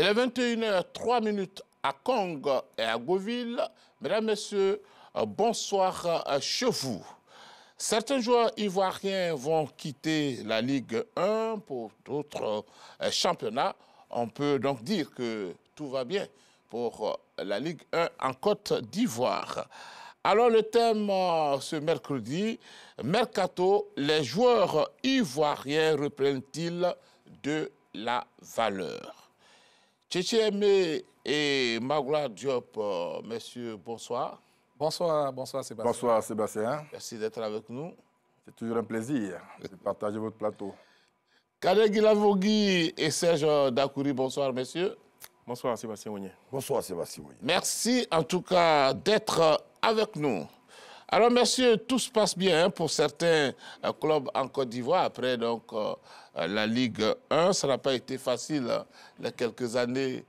Il est 21h03 à Kong et à Goville. Mesdames, Messieurs, bonsoir chez vous. Certains joueurs ivoiriens vont quitter la Ligue 1 pour d'autres championnats. On peut donc dire que tout va bien pour la Ligue 1 en Côte d'Ivoire. Alors le thème ce mercredi, Mercato, les joueurs ivoiriens reprennent-ils de la valeur? Tchétché Aimé et Magloire Diop, messieurs, bonsoir. Bonsoir Sébastien. Bonsoir Sébastien. Merci d'être avec nous. C'est toujours un plaisir de partager votre plateau. Kadegui Lavogui et Serge Dakouri, bonsoir messieurs. Bonsoir Sébastien Oigné. Bonsoir Sébastien Oigné. Merci en tout cas d'être avec nous. Alors messieurs, tout se passe bien pour certains clubs en Côte d'Ivoire après donc la Ligue 1. Ça n'a pas été facile les quelques années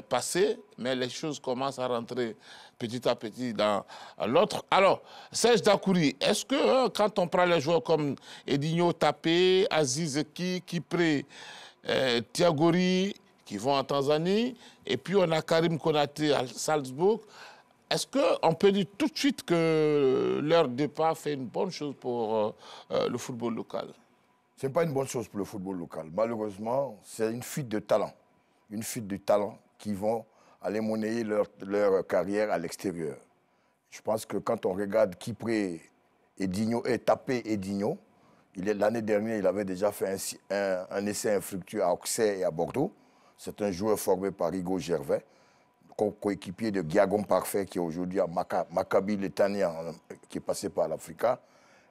passées, mais les choses commencent à rentrer petit à petit dans l'autre. Alors, Serge Dakouri, est-ce que quand on prend les joueurs comme Edinho Tapé, Aziz Kipré, Thiagori, qui vont en Tanzanie, et puis on a Karim Konaté à Salzbourg, est-ce qu'on peut dire tout de suite que leur départ fait une bonne chose pour le football local? Ce n'est pas une bonne chose pour le football local. Malheureusement, c'est une fuite de talent. Une fuite de talent qui vont aller monnayer leur carrière à l'extérieur. Je pense que quand on regarde Kipré, Edinho, et Tapé Edinho, l'année dernière, il avait déjà fait un essai infructueux à Auxerre et à Bordeaux. C'est un joueur formé par Hugo Gervais, coéquipier de Guillaume Parfait, qui est aujourd'hui à Maccabi Netanya, qui est passé par l'Africa.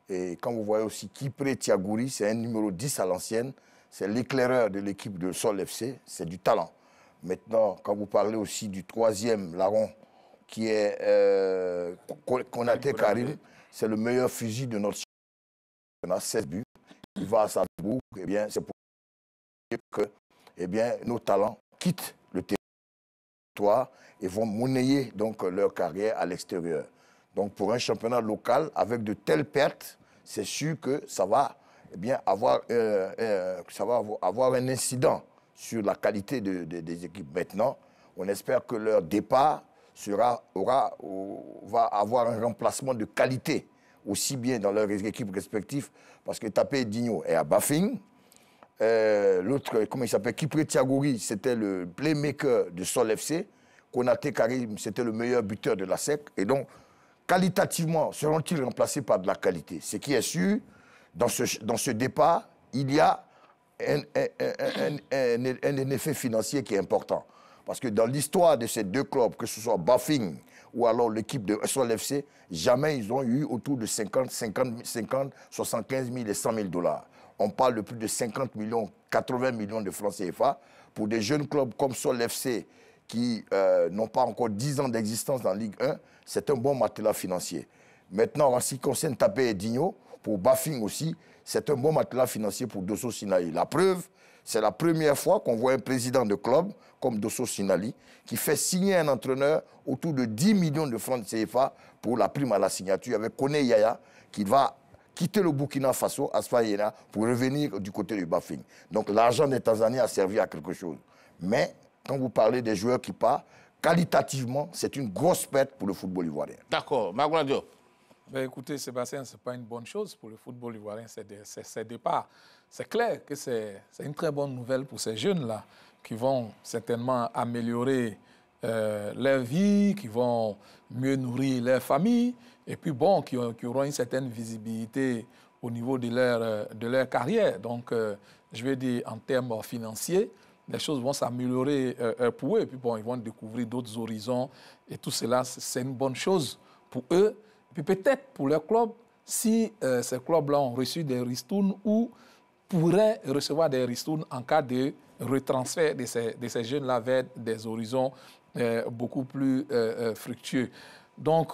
Et quand vous voyez aussi Kipré Thiagouri, c'est un numéro 10 à l'ancienne, c'est l'éclaireur de l'équipe de Sol FC, c'est du talent. Maintenant, quand vous parlez aussi du troisième larron, qui est Konaté Karim, c'est le meilleur fusil de notre championnat, 16 buts. Il va à Salzbourg, eh bien, c'est pour dire que eh bien, nos talents quittent le territoire et vont monnayer donc leur carrière à l'extérieur. Donc pour un championnat local, avec de telles pertes, c'est sûr que ça va, eh bien, avoir un incident sur la qualité des équipes. Maintenant, on espère que leur départ va avoir un remplacement de qualité, aussi bien dans leurs équipes respectives, parce que Tapé Edinho est à Bafing. L'autre, comment il s'appelle, Kipré Thiagouri, c'était le playmaker de Sol FC. Konaté Karim, c'était le meilleur buteur de la SEC. Et donc, qualitativement, seront-ils remplacés par de la qualité? Ce qui est sûr, dans ce départ, il y a un effet financier qui est important. Parce que dans l'histoire de ces deux clubs, que ce soit Bafing ou alors l'équipe de Sol FC, jamais ils ont eu autour de 50, 75 000 et 100 000 dollars. On parle de plus de 50 millions, 80 millions de francs CFA. Pour des jeunes clubs comme Sol FC, qui n'ont pas encore 10 ans d'existence dans la Ligue 1, c'est un bon matelas financier. Maintenant, en ce qui concerne Tapé Edinho, pour Bafing aussi, c'est un bon matelas financier pour Dosso Sinali. La preuve, c'est la première fois qu'on voit un président de club comme Dosso Sinali qui fait signer un entraîneur autour de 10 millions de francs CFA pour la prime à la signature avec Kone Yaya qui va quitter le Burkina Faso, Asfaïena, pour revenir du côté du Bafing. Donc l'argent des Tanzaniens a servi à quelque chose. Mais quand vous parlez des joueurs qui partent, qualitativement, c'est une grosse perte pour le football ivoirien. D'accord. Magloire Diop. Ben, écoutez, Sébastien, ce n'est pas une bonne chose pour le football ivoirien, ces départs. C'est clair que c'est une très bonne nouvelle pour ces jeunes-là qui vont certainement améliorer leur vie, qui vont mieux nourrir leur famille et puis bon, qui auront une certaine visibilité au niveau de leur carrière. Donc, je vais dire en termes financiers, les choses vont s'améliorer pour eux. Et puis bon, ils vont découvrir d'autres horizons. Et tout cela, c'est une bonne chose pour eux. Et puis peut-être pour leur club, si ces clubs-là ont reçu des ristournes ou pourraient recevoir des ristournes en cas de retransfert de ces jeunes-là vers des horizons beaucoup plus fructueux. Donc,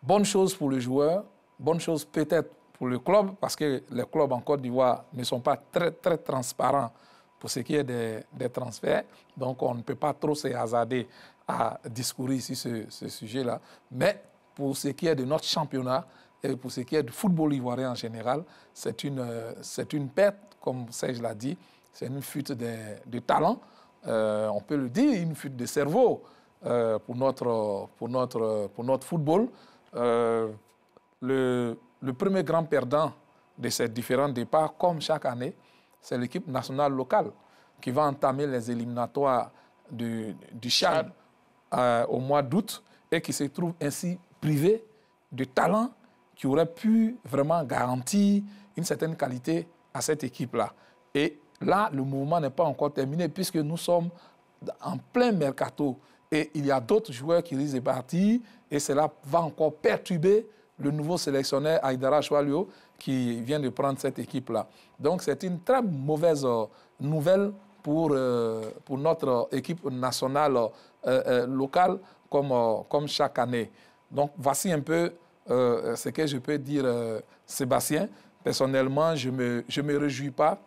bonne chose pour le joueur, bonne chose peut-être pour le club, parce que les clubs en Côte d'Ivoire ne sont pas très, très transparents pour ce qui est des transferts. Donc, on ne peut pas trop se hasarder à discourir sur ce sujet-là. Mais pour ce qui est de notre championnat et pour ce qui est du football ivoirien en général, c'est une perte, comme Serge l'a dit, c'est une fuite de talent. on peut le dire, une fuite de cerveau pour notre football. Le premier grand perdant de ces différents départs, comme chaque année, c'est l'équipe nationale locale qui va entamer les éliminatoires du CHAN au mois d'août et qui se trouve ainsi privée de talents qui auraient pu vraiment garantir une certaine qualité à cette équipe-là. Et là, le mouvement n'est pas encore terminé puisque nous sommes en plein mercato et il y a d'autres joueurs qui risquent de partir et cela va encore perturber le nouveau sélectionneur Aïdara Choualio qui vient de prendre cette équipe-là. Donc c'est une très mauvaise nouvelle pour notre équipe nationale locale comme chaque année. Donc voici un peu ce que je peux dire, Sébastien. Personnellement, je me réjouis pas.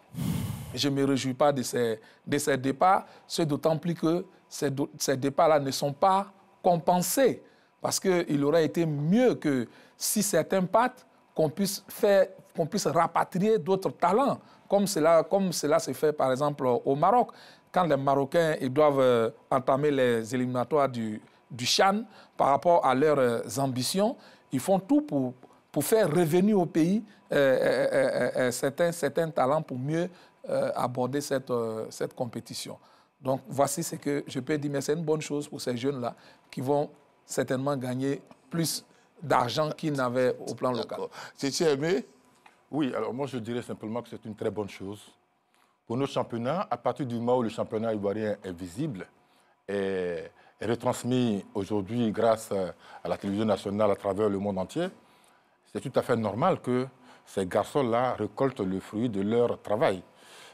Je ne me réjouis pas de ces départs, c'est d'autant plus que ces départs-là ne sont pas compensés. Parce qu'il aurait été mieux que si certains partent, qu'on puisse rapatrier d'autres talents, comme cela se fait par exemple au Maroc. Quand les Marocains ils doivent entamer les éliminatoires du CHAN par rapport à leurs ambitions, ils font tout pour faire revenir au pays certains talents pour mieux aborder cette compétition. Donc voici ce que je peux dire, mais c'est une bonne chose pour ces jeunes-là qui vont certainement gagner plus d'argent qu'ils n'avaient au plan local. C'est aimé? Oui, alors moi je dirais simplement que c'est une très bonne chose. Pour notre championnat, à partir du moment où le championnat ivoirien est visible et est retransmis aujourd'hui grâce à la télévision nationale à travers le monde entier, c'est tout à fait normal que ces garçons-là récoltent le fruit de leur travail,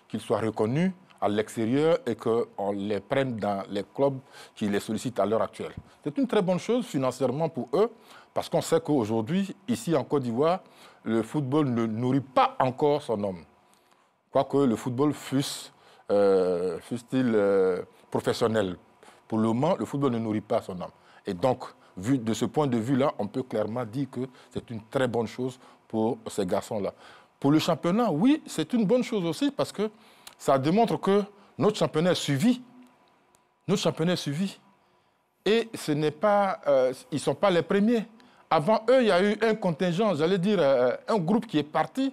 qu'ils soient reconnus à l'extérieur et qu'on les prenne dans les clubs qui les sollicitent à l'heure actuelle. C'est une très bonne chose financièrement pour eux, parce qu'on sait qu'aujourd'hui, ici en Côte d'Ivoire, le football ne nourrit pas encore son homme. Quoique le football fût-il professionnel. Pour le moment, le football ne nourrit pas son homme. Et donc, vu de ce point de vue-là, on peut clairement dire que c'est une très bonne chose pour ces garçons-là. Pour le championnat, oui, c'est une bonne chose aussi, parce que ça démontre que notre championnat est suivi. Notre championnat est suivi. Et ce n'est pas, ils ne sont pas les premiers. Avant eux, il y a eu un contingent, j'allais dire, un groupe qui est parti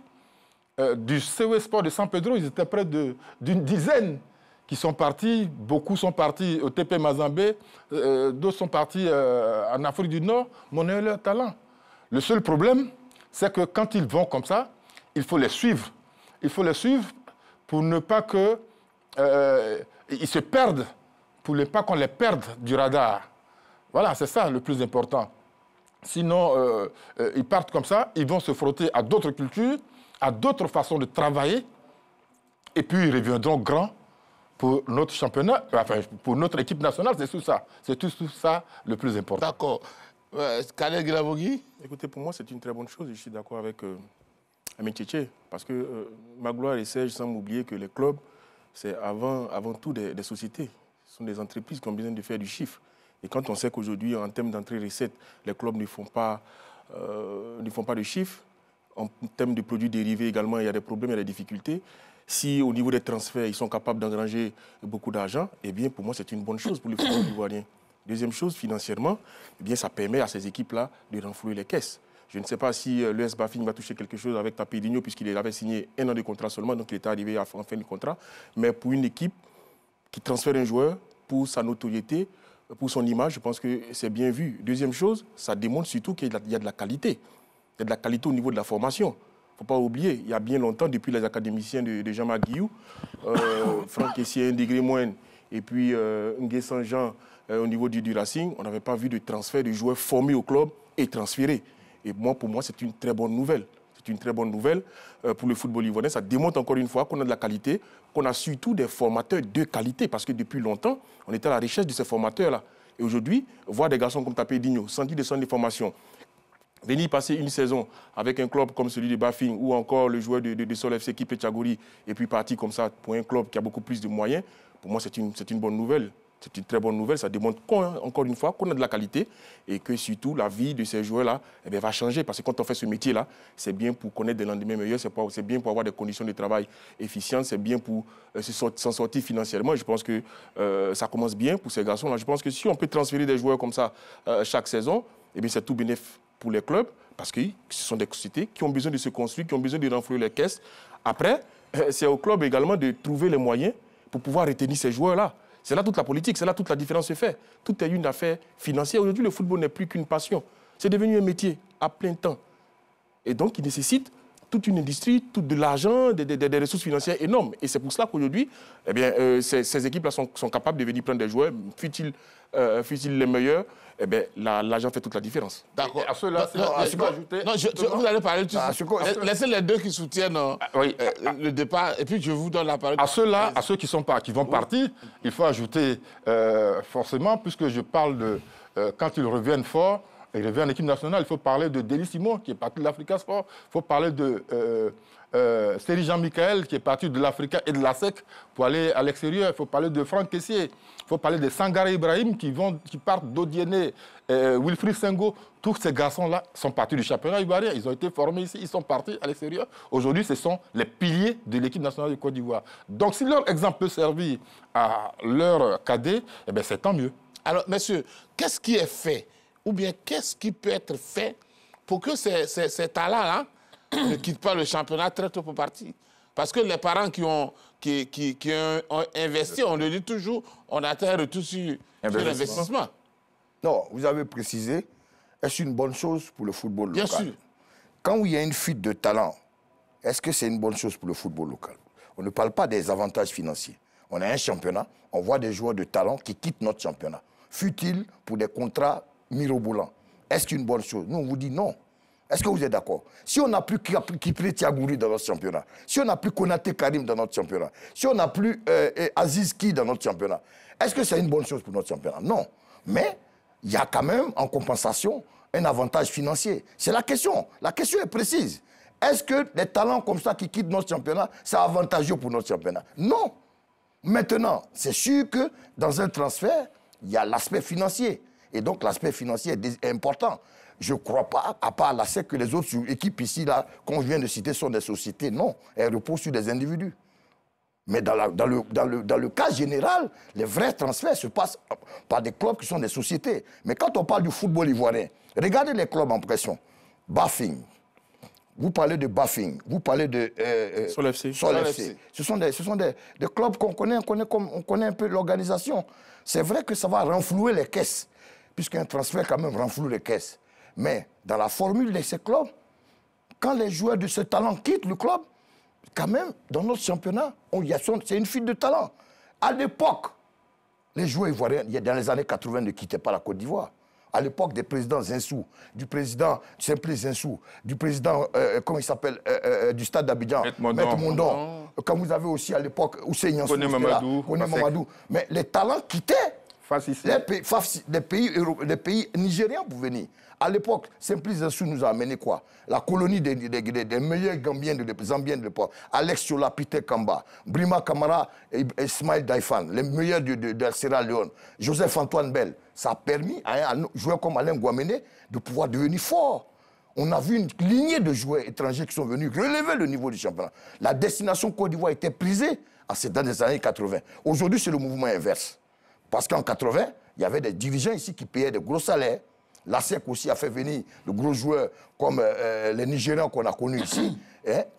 du COE Sport de San Pedro. Ils étaient près d'une dizaine qui sont partis. Beaucoup sont partis au TP Mazembe, d'autres sont partis en Afrique du Nord, monnaient leur talent. Le seul problème, c'est que quand ils vont comme ça, il faut les suivre. Il faut les suivre pour ne pas qu'ils se perdent, pour ne pas qu'on les perde du radar. Voilà, c'est ça le plus important. Sinon, ils partent comme ça, ils vont se frotter à d'autres cultures, à d'autres façons de travailler, et puis ils reviendront grands pour notre championnat, enfin, pour notre équipe nationale, c'est tout ça. C'est tout ça le plus important. D'accord. Khaled Guilabogui? Écoutez, pour moi, c'est une très bonne chose. Je suis d'accord avec Amin Tchétché, parce que Magloire et Serge semblent oublier que les clubs, c'est avant tout des sociétés. Ce sont des entreprises qui ont besoin de faire du chiffre. Et quand on sait qu'aujourd'hui, en termes d'entrée-recette, les clubs ne font pas de chiffres, en termes de produits dérivés également, il y a des problèmes, il y a des difficultés. Si au niveau des transferts, ils sont capables d'engranger beaucoup d'argent, eh bien, pour moi, c'est une bonne chose pour le football ivoirien. Deuxième chose, financièrement, eh bien, ça permet à ces équipes-là de renflouer les caisses. Je ne sais pas si l'ES Bafing va toucher quelque chose avec Tapedinho, puisqu'il avait signé 1 an de contrat seulement, donc il était arrivé en fin de contrat. Mais pour une équipe qui transfère un joueur pour sa notoriété, pour son image, je pense que c'est bien vu. Deuxième chose, ça démontre surtout qu'il y a de la qualité. Il y a de la qualité au niveau de la formation. Il ne faut pas oublier, il y a bien longtemps, depuis les académiciens de Jean-Marc Guillou, Franck Essier, Indegré Moine, et puis Ngué Saint-Jean au niveau du Racing, on n'avait pas vu de transfert de joueurs formés au club et transférés. Et pour moi, c'est une très bonne nouvelle. C'est une très bonne nouvelle pour le football ivoirien. Ça démontre encore une fois qu'on a de la qualité, qu'on a surtout des formateurs de qualité, parce que depuis longtemps, on était à la recherche de ces formateurs-là. Et aujourd'hui, voir des garçons comme Tapedinho, sentir des centres de formation, venir passer une saison avec un club comme celui de Bafing ou encore le joueur de Sol FC Kipe Tchagori et puis partir comme ça pour un club qui a beaucoup plus de moyens, pour moi, c'est une bonne nouvelle. C'est une très bonne nouvelle. Ça démontre encore une fois qu'on a de la qualité et que surtout la vie de ces joueurs-là va changer. Parce que quand on fait ce métier-là, c'est bien pour connaître des lendemains meilleurs, c'est bien pour avoir des conditions de travail efficientes, c'est bien pour s'en sortir financièrement. Je pense que ça commence bien pour ces garçons-là. Je pense que si on peut transférer des joueurs comme ça chaque saison, c'est tout bénéfique pour les clubs parce que ce sont des sociétés qui ont besoin de se construire, qui ont besoin de renflouer les caisses. Après, c'est au club également de trouver les moyens pour pouvoir retenir ces joueurs-là. C'est là toute la politique, c'est là toute la différence se fait. Tout est une affaire financière. Aujourd'hui, le football n'est plus qu'une passion. C'est devenu un métier à plein temps. Et donc, il nécessite toute une industrie, tout de l'argent, des ressources financières énormes. Et c'est pour cela qu'aujourd'hui, ces équipes-là sont capables de venir prendre des joueurs, fut-il les meilleurs, l'argent fait toute la différence. D'accord. À ceux-là, vous allez parler tout de suite. Laissez les deux qui soutiennent le départ, et puis je vous donne la parole. À ceux-là, à ceux qui vont partir, il faut ajouter forcément, puisque je parle de quand ils reviennent fort, ils reviennent en équipe nationale, il faut parler de Délis Simon, qui est parti de l'Africa Sport. Il faut parler de Seri Jean-Michel, qui est parti de l'Africa et de la SEC pour aller à l'extérieur. Il faut parler de Franck Kessier. Il faut parler de Sangare Ibrahim, qui partent d'Odiéné, Wilfried Sengo. Tous ces garçons-là sont partis du championnat ivoirien. Ils ont été formés ici, ils sont partis à l'extérieur. Aujourd'hui, ce sont les piliers de l'équipe nationale de Côte d'Ivoire. Donc, si leur exemple peut servir à leur cadet, c'est tant mieux. Alors, messieurs, qu'est-ce qui est fait? Ou bien qu'est-ce qui peut être fait pour que ces talents-là ne quittent pas le championnat très tôt pour partir? Parce que les parents qui ont investi, on le dit toujours, on attend un retour sur l'investissement. Non, vous avez précisé, est-ce une bonne chose pour le football local? Bien sûr. Quand il y a une fuite de talent, est-ce que c'est une bonne chose pour le football local? On ne parle pas des avantages financiers. On a un championnat, on voit des joueurs de talent qui quittent notre championnat. Fut-il pour des contrats mirobolants? Est-ce une bonne chose? Nous, on vous dit non. Est-ce que vous êtes d'accord? Si on n'a plus Kipré Tiagouri dans notre championnat, si on n'a plus Konaté Karim dans notre championnat, si on n'a plus Aziz Ki dans notre championnat, est-ce que c'est une bonne chose pour notre championnat? Non. Mais il y a quand même, en compensation, un avantage financier. C'est la question. La question est précise. Est-ce que les talents comme ça qui quittent notre championnat, c'est avantageux pour notre championnat? Non. Maintenant, c'est sûr que dans un transfert, il y a l'aspect financier. Et donc, l'aspect financier est important. Je ne crois pas, à part la SEC, que les autres équipes ici, là, qu'on vient de citer, sont des sociétés. Non, elles reposent sur des individus. Mais dans le cas général, les vrais transferts se passent par des clubs qui sont des sociétés. Mais quand on parle du football ivoirien, regardez les clubs en pression. Bafing. Vous parlez de Bafing, vous parlez de Sol FC. Ce sont des clubs qu'on connaît, on connaît un peu l'organisation. C'est vrai que ça va renflouer les caisses, puisqu'un transfert quand même renfloue les caisses. Mais dans la formule de ces clubs, quand les joueurs de ce talent quittent le club, quand même, dans notre championnat, c'est une fuite de talent. À l'époque, les joueurs ivoiriens, dans les années 80, ne quittaient pas la Côte d'Ivoire. À l'époque des présidents Zinsou, du président Simplice Zinsou, du président, comment il s'appelle, du stade d'Abidjan, Maître Mondon. Quand vous avez aussi à l'époque Hussein Yansou, Koné Mamadou. Mais les talents quittaient les pays nigériens pour venir. À l'époque, Simplice Zinsou nous a amené quoi? La colonie des meilleurs Zambiens de l'époque. Alex Chola, Peter Kamba, Brima Kamara et Ismaël Daifan, les meilleurs de Sierra Leone. Joseph-Antoine Bell. Ça a permis à un joueur comme Alain Guaméné de pouvoir devenir fort. On a vu une lignée de joueurs étrangers qui sont venus relever le niveau du championnat. La destination Côte d'Ivoire était prisée dans les années 80. Aujourd'hui, c'est le mouvement inverse. Parce qu'en 80, il y avait des dirigeants ici qui payaient de gros salaires. La SEC aussi a fait venir de gros joueurs comme les Nigérians qu'on a connus ici.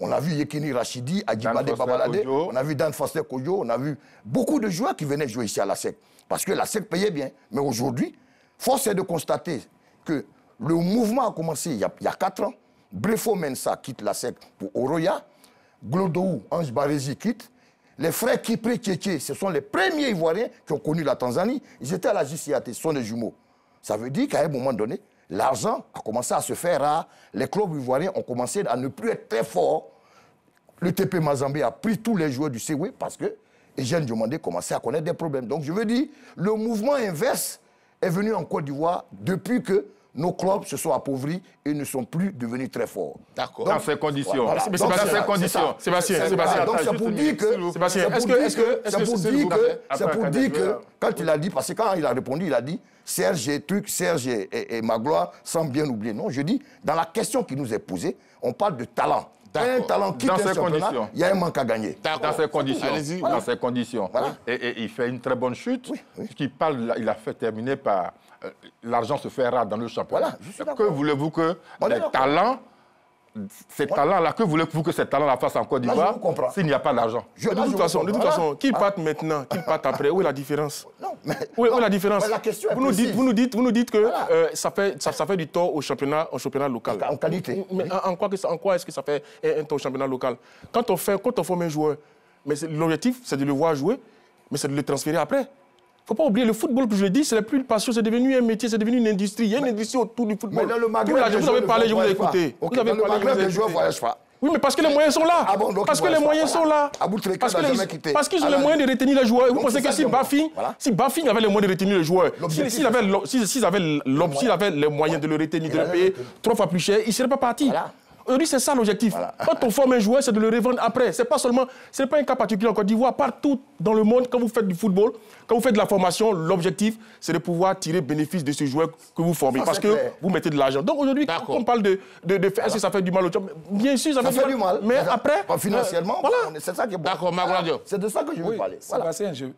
On a vu Yekini Rachidi, Adjibade Babalade, on a vu Dan Foster Kojo, on a vu beaucoup de joueurs qui venaient jouer ici à la SEC. Parce que la SEC payait bien. Mais aujourd'hui, force est de constater que le mouvement a commencé il y a 4 ans. Brefo Mensa quitte la SEC pour Oroya. Glodou, Ange Barézi quitte. Les frères Kipré Tchétché, ce sont les premiers Ivoiriens qui ont connu la Tanzanie. Ils étaient à la JCAT, ce sont des jumeaux. Ça veut dire qu'à un moment donné, l'argent a commencé à se faire rare. Les clubs ivoiriens ont commencé à ne plus être très forts. Le TP Mazembe a pris tous les joueurs du CW parce que Eugène Diomandé commençait à connaître des problèmes. Donc je veux dire, le mouvement inverse est venu en Côte d'Ivoire depuis que nos clubs se sont appauvris et ne sont plus devenus très forts. D'accord. Dans ces conditions. Voilà. Mais Donc, dans c'est ces ça, conditions. Sébastien, donc c'est pour dire que... Sébastien, C'est pour dire que quand il a dit, parce que quand il a répondu, il a dit Serge et Magloire sans bien oublier. Non, je dis, dans la question qui nous est posée, on parle de talent. Un talent qui dans est ces conditions. il y a un manque à gagner. Dans ces conditions. Allez-y. Dans ces conditions. Voilà. Et il fait une très bonne chute. Il a fait terminer par l'argent se fait rare dans le championnat. Voilà, je suis d'accord. Que voulez-vous que les talents, ces talents-là, que voulez-vous que ces talents-là fassent en Côte d'Ivoire s'il n'y a pas d'argent? De toute façon, qu'ils partent maintenant, qu'ils partent après, où est la différence? Non, mais où est la différence? Mais la question est vous nous dites que Voilà. ça fait du tort au championnat local. En qualité. Mais en quoi est-ce que ça fait un tort au championnat local? Quand on forme un joueur, mais l'objectif, c'est de le voir jouer, mais c'est de le transférer après. Il ne faut pas oublier, le football, que je le dis, ce n'est plus une passion, c'est devenu un métier, c'est devenu une industrie. Il y a une industrie autour du football. Mais dans le Maghreb, vous avez parlé, je vous ai écouté. Dans le Maghreb, les joueurs ne voyagent pas. Oui, mais parce que les moyens sont là. Ah bon, donc parce ils que les voyagent moyens pas. sont là. Aboultrika n'a jamais quitté. Parce qu'ils ont les moyens de retenir les joueurs. Vous Donc, pensez c'est que ça si Bafing avait les moyens de retenir les joueurs, s'ils avaient les moyens de le retenir, de le payer 3 fois plus cher, ils ne seraient pas partis. Voilà. Aujourd'hui, c'est ça l'objectif. Voilà. Quand on forme un joueur, c'est de le revendre après. Ce n'est pas un cas particulier en Côte d'Ivoire. Partout dans le monde, quand vous faites du football, quand vous faites de la formation, l'objectif, c'est de pouvoir tirer bénéfice de ce joueur que vous formez. Parce que vous mettez de l'argent. Donc aujourd'hui, quand on parle de faire, est-ce que ça fait du mal au job? Bien sûr, ça fait du mal. Mais après... Financièrement, c'est ça qui est bon. D'accord, Magloire. C'est de ça que je veux parler. Voilà. Sébastien,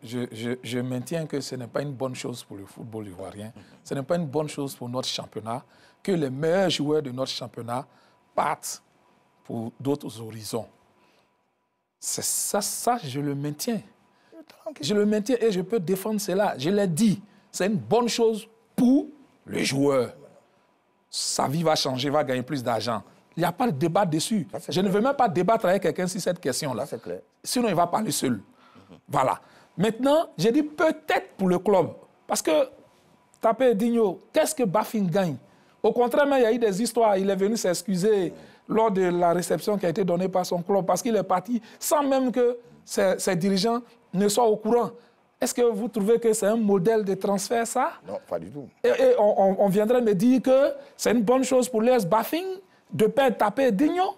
je maintiens que ce n'est pas une bonne chose pour le football ivoirien. Ce n'est pas une bonne chose pour notre championnat que les meilleurs joueurs de notre championnat partent pour d'autres horizons. C'est ça, je le maintiens. Je le maintiens et je peux défendre cela. Je l'ai dit, c'est une bonne chose pour le joueur. Sa vie va changer, va gagner plus d'argent. Il n'y a pas de débat dessus. Je ne veux même pas débattre avec quelqu'un sur cette question-là. C'est clair. Sinon, il va parler seul. Voilà. Maintenant, j'ai dit peut-être pour le club. Parce que, tapez Digno, qu'est-ce que Bafing gagne? Au contraire, il y a eu des histoires. Il est venu s'excuser lors de la réception qui a été donnée par son club parce qu'il est parti sans même que ses dirigeants ne soient au courant. Est-ce que vous trouvez que c'est un modèle de transfert, ça? Non, pas du tout. Et on viendrait me dire que c'est une bonne chose pour l'US Bafing de perdre Tapé Digno?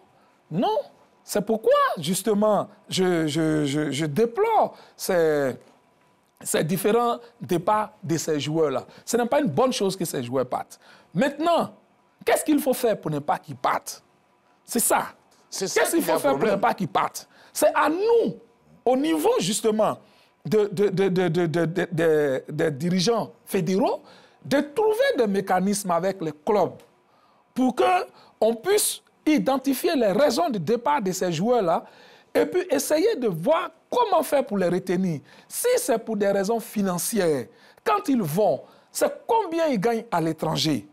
Non. C'est pourquoi, justement, je déplore ces différents départs de ces joueurs-là. Ce n'est pas une bonne chose que ces joueurs partent. Maintenant, qu'est-ce qu'il faut faire pour ne pas qu'ils partent? C'est ça. Qu'est-ce qu'il faut faire pour ne pas qu'ils partent? C'est à nous, au niveau justement des dirigeants fédéraux, de trouver des mécanismes avec les clubs pour qu'on puisse identifier les raisons de départ de ces joueurs-là et puis essayer de voir comment faire pour les retenir. Si c'est pour des raisons financières, quand ils vont, c'est combien ils gagnent à l'étranger?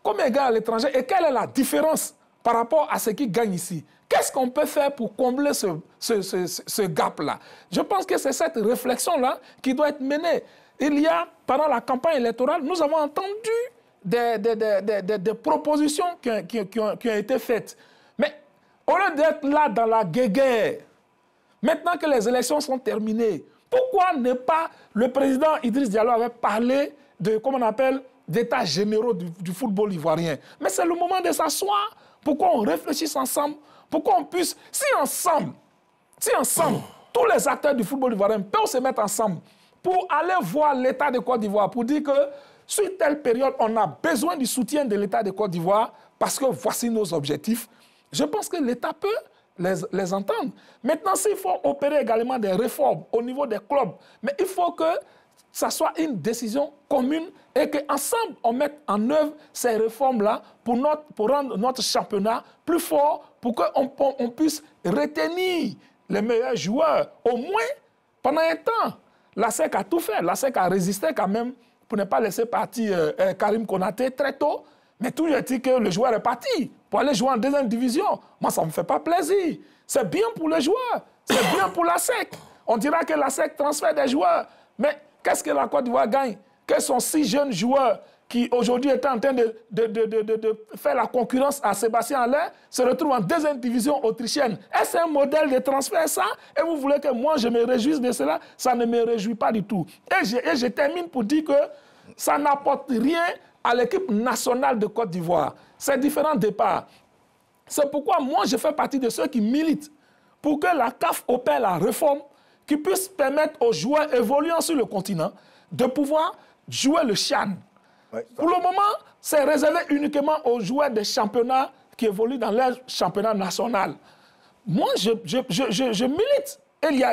Combien ils gagnent à l'étranger et quelle est la différence par rapport à ce qu'ils gagnent ici? Qu'est-ce qu'on peut faire pour combler ce gap-là? Je pense que c'est cette réflexion-là qui doit être menée. Pendant la campagne électorale, nous avons entendu des propositions qui ont été faites. Mais au lieu d'être là dans la guéguerre, maintenant que les élections sont terminées, pourquoi ne pas... Le président Idriss Diallo avait parlé de, comment on appelle, d'états généraux du football ivoirien. Mais c'est le moment de s'asseoir pour qu'on réfléchisse ensemble, pour qu'on puisse... Si ensemble, tous les acteurs du football ivoirien peuvent se mettre ensemble pour aller voir l'État de Côte d'Ivoire, pour dire que sur telle période, on a besoin du soutien de l'État de Côte d'Ivoire parce que voici nos objectifs. Je pense que l'État peut les entendre. Maintenant, s'il faut opérer également des réformes au niveau des clubs, mais il faut que ça soit une décision commune et qu'ensemble, on mette en œuvre ces réformes-là pour rendre notre championnat plus fort, pour qu'on puisse retenir les meilleurs joueurs. Au moins, pendant un temps, la SEC a tout fait. La SEC a résisté quand même pour ne pas laisser partir Karim Konaté très tôt. Mais tout est dit que le joueur est parti pour aller jouer en deuxième division. Moi, ça ne me fait pas plaisir. C'est bien pour les joueurs. C'est bien pour la SEC. On dira que la SEC transfère des joueurs. Mais qu'est-ce que la Côte d'Ivoire gagne? Quels sont 6 jeunes joueurs qui aujourd'hui étaient en train de faire la concurrence à Sébastien Haller, se retrouvent en deuxième division autrichienne? Est-ce un modèle de transfert, ça? Et vous voulez que moi, je me réjouisse de cela? Ça ne me réjouit pas du tout. Et je termine pour dire que ça n'apporte rien à l'équipe nationale de Côte d'Ivoire. C'est différent départ. C'est pourquoi moi, je fais partie de ceux qui militent pour que la CAF opère la réforme qui puisse permettre aux joueurs évoluant sur le continent de pouvoir jouer le CHAN. Ouais, pour le moment, c'est réservé uniquement aux joueurs des championnats qui évoluent dans leur championnat national. Moi, je milite. Et il y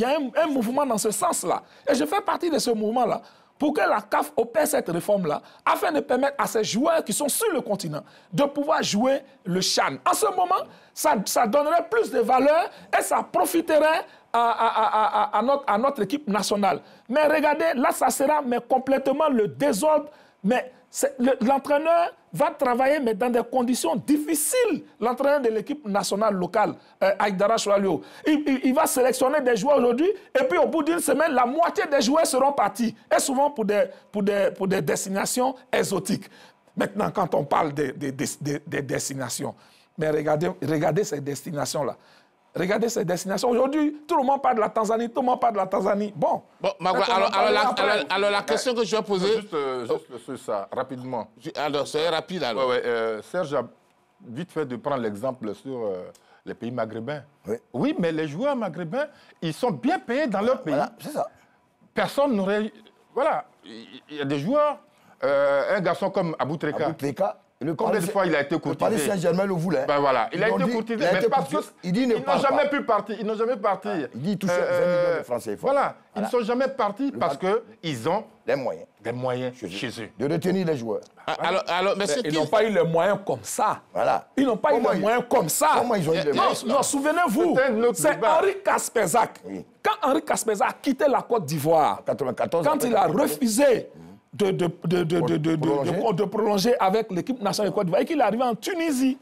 a un mouvement dans ce sens-là. Et je fais partie de ce mouvement-là pour que la CAF opère cette réforme-là, afin de permettre à ces joueurs qui sont sur le continent de pouvoir jouer le CHAN. En ce moment, ça donnerait plus de valeur et ça profiterait à notre équipe nationale. Mais regardez, là, ça sera complètement le désordre. Mais l'entraîneur va travailler, mais dans des conditions difficiles. L'entraîneur de l'équipe nationale locale, Aïdara Choualio, il va sélectionner des joueurs aujourd'hui, et puis au bout d'une semaine, la moitié des joueurs seront partis, et souvent pour des destinations exotiques. Maintenant, quand on parle des destinations, mais regardez ces destinations-là. Regardez ces destinations. Aujourd'hui, tout le monde parle de la Tanzanie, tout le monde parle de la Tanzanie. Bon. Alors, la question que je vais poser... Juste sur ça, rapidement. Alors, c'est rapide, alors. Serge a vite fait de prendre l'exemple sur les pays maghrébins. Oui. Oui, mais les joueurs maghrébins, ils sont bien payés dans leur pays. Voilà, c'est ça. Personne n'aurait... Voilà, il y a des joueurs, un garçon comme Abou Treka. Abou Treka. Combien de fois il a été courtisé? Le Paris Saint-Germain le voulait. Ben voilà, il a été courtisé, mais parce qu'ils n'ont jamais pu partir. Ils n'ont jamais parti. Il dit toucher 20 millions de francs CFA. Voilà, ils ne sont jamais partis parce qu'ils ont les moyens. Des moyens chez eux. De retenir les joueurs. Alors, mais ils n'ont pas eu les moyens comme ça. Voilà. Ils n'ont pas eu les moyens comme ça. Comment ils ont eu les moyens? Non, souvenez-vous, c'est Henri Caspezak. Oui. Quand Henri Caspezak a quitté la Côte d'Ivoire, 94, quand il a refusé de prolonger avec l'équipe nationale de Côte d'Ivoire et qu'il est arrivé en Tunisie,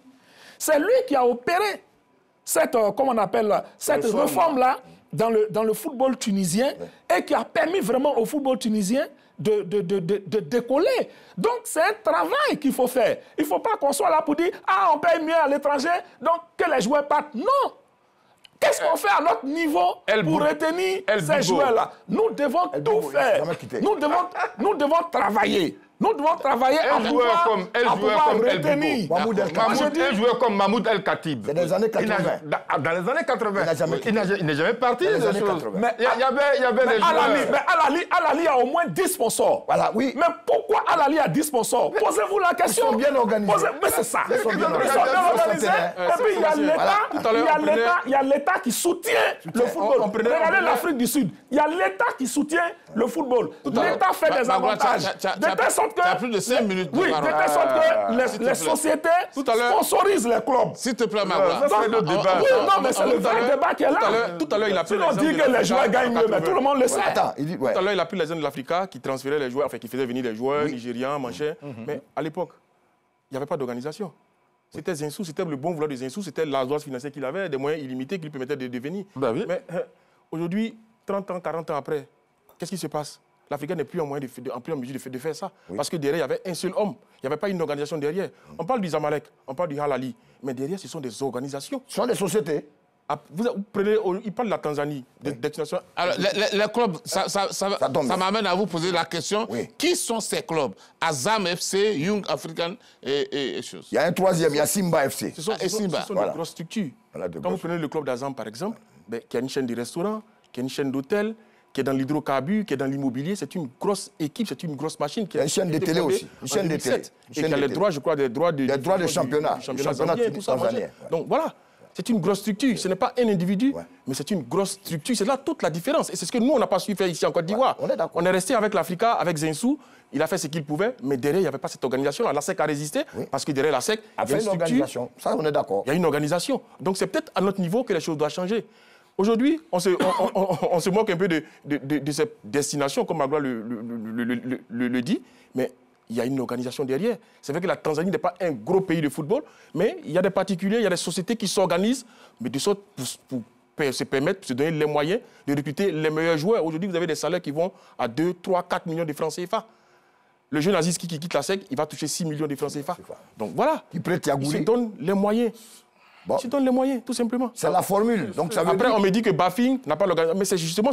c'est lui qui a opéré cette, comment on appelle, cette réforme-là dans le football tunisien et qui a permis vraiment au football tunisien de décoller. Donc, c'est un travail qu'il faut faire. Il ne faut pas qu'on soit là pour dire « Ah, on paye mieux à l'étranger, donc que les joueurs partent. » Non. Qu'est-ce qu'on fait à notre niveau pour retenir ces joueurs-là? Nous devons tout faire. Nous devons travailler. Nous devons travailler à pouvoir retenir. Un joueur comme Mahmoud El Khatib. C'est des années 80. Dans les années 80. Il n'est jamais parti. Mais il y avait des joueurs. Mais Al-Ali a au moins 10 sponsors. Voilà, oui. Mais pourquoi Al-Ali a 10 sponsors? Posez-vous la question. Ils sont bien organisés. Mais c'est ça. Ils sont bien organisés. Et puis il y a l'État qui soutient le football. Regardez l'Afrique du Sud. Il y a l'État qui soutient le football. L'État fait des avantages. De telle sorte que... Tu as plus de 5 minutes. Oui, de telle sorte que les sociétés sponsorisent les clubs. S'il te plaît, Magloire. Oui, non, mais c'est le vrai débat qui est là. Tout à l'heure, il a pris on dit que les joueurs gagnent mieux, mais tout le monde le sait. Attends, tout à l'heure, il a pris les jeunes de l'Africa qui transféraient les joueurs, enfin qui faisaient venir les joueurs nigérians, machin. Mais à l'époque, il n'y avait pas d'organisation. C'était Zinsou, c'était le bon vouloir de Zinsou, c'était l'argence financière qu'il avait, des moyens illimités qui lui permettaient de devenir. Oui. Mais aujourd'hui, 30 ans, 40 ans après, qu'est-ce qui se passe? L'Africain n'est plus en mesure de faire ça. Oui. Parce que derrière, il y avait un seul homme. Il n'y avait pas une organisation derrière. On parle du Zamalek, on parle du Al-Ali. Mais derrière, ce sont des organisations. Ce sont des sociétés. Vous prenez, il parle de la Tanzanie, des destinations. Alors, les clubs, ça m'amène à vous poser la question. Oui. Qui sont ces clubs? Azam FC, Young African et choses. Il y a un troisième, il y a Simba FC. Ce sont des grosses structures. Quand vous prenez le club d'Azam, par exemple, qui a une chaîne de restaurants, qui a une chaîne d'hôtels, qui est dans l'hydrocarbure, qui est dans l'immobilier, c'est une grosse équipe, c'est une grosse machine. Il y a une chaîne de télé aussi. Une chaîne de télé. Et qui a les droits, je crois, des droits de championnat. Du championnat zambien, tout ça. Donc voilà, c'est une grosse structure. Ce n'est pas un individu, mais c'est une grosse structure. C'est là toute la différence. Et c'est ce que nous, on n'a pas su faire ici en Côte d'Ivoire. On est resté avec l'Africa, avec Zinsou. Il a fait ce qu'il pouvait, mais derrière, il n'y avait pas cette organisation. La SEC a résisté, parce que derrière la SEC, il y a une organisation. Ça, on est d'accord. Il y a une organisation. Donc c'est peut-être à notre niveau que les choses doivent changer. Aujourd'hui, on se moque un peu de cette destination, comme Magloire le dit, mais il y a une organisation derrière. C'est vrai que la Tanzanie n'est pas un gros pays de football, mais il y a des particuliers, il y a des sociétés qui s'organisent, mais de sorte pour se permettre, se donner les moyens de recruter les meilleurs joueurs. Aujourd'hui, vous avez des salaires qui vont à 2, 3, 4 millions de francs CFA. Le jeune Aziz qui quitte la SEC, il va toucher 6 millions de francs CFA. Donc voilà, il se donne les moyens. Bon. Tu donnes les moyens, tout simplement. C'est la formule. Donc, ça veut Après, dire... on me dit que Bafing n'a pas l'organisation. Mais c'est justement,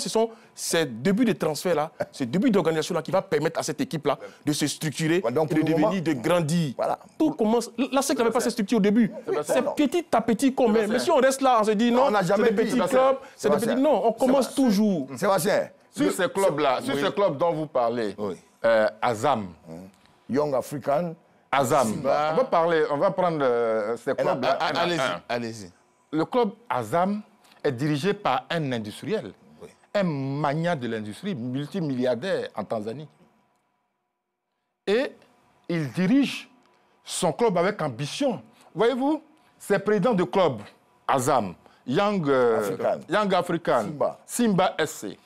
ces débuts de transfert-là, ces débuts d'organisation-là qui va permettre à cette équipe-là de se structurer Donc, et de devenir, de grandir. Voilà. Tout commence... La SEC n'avait pas cette structure au début. C'est petit à petit qu'on met. Mais si on reste là, on se dit non, on n'a jamais c'est des dit. petits clubs, c'est des petits... Non, on commence toujours. Sébastien, Sur ces clubs-là, sur ces clubs dont vous parlez, Azam, Young African... Azam, on va prendre ces clubs-là. Allez-y. Le club Azam est dirigé par un industriel, un magnat de l'industrie, multimilliardaire en Tanzanie. Et il dirige son club avec ambition. Voyez-vous, ces présidents de club, Azam, Young African, Simba SC,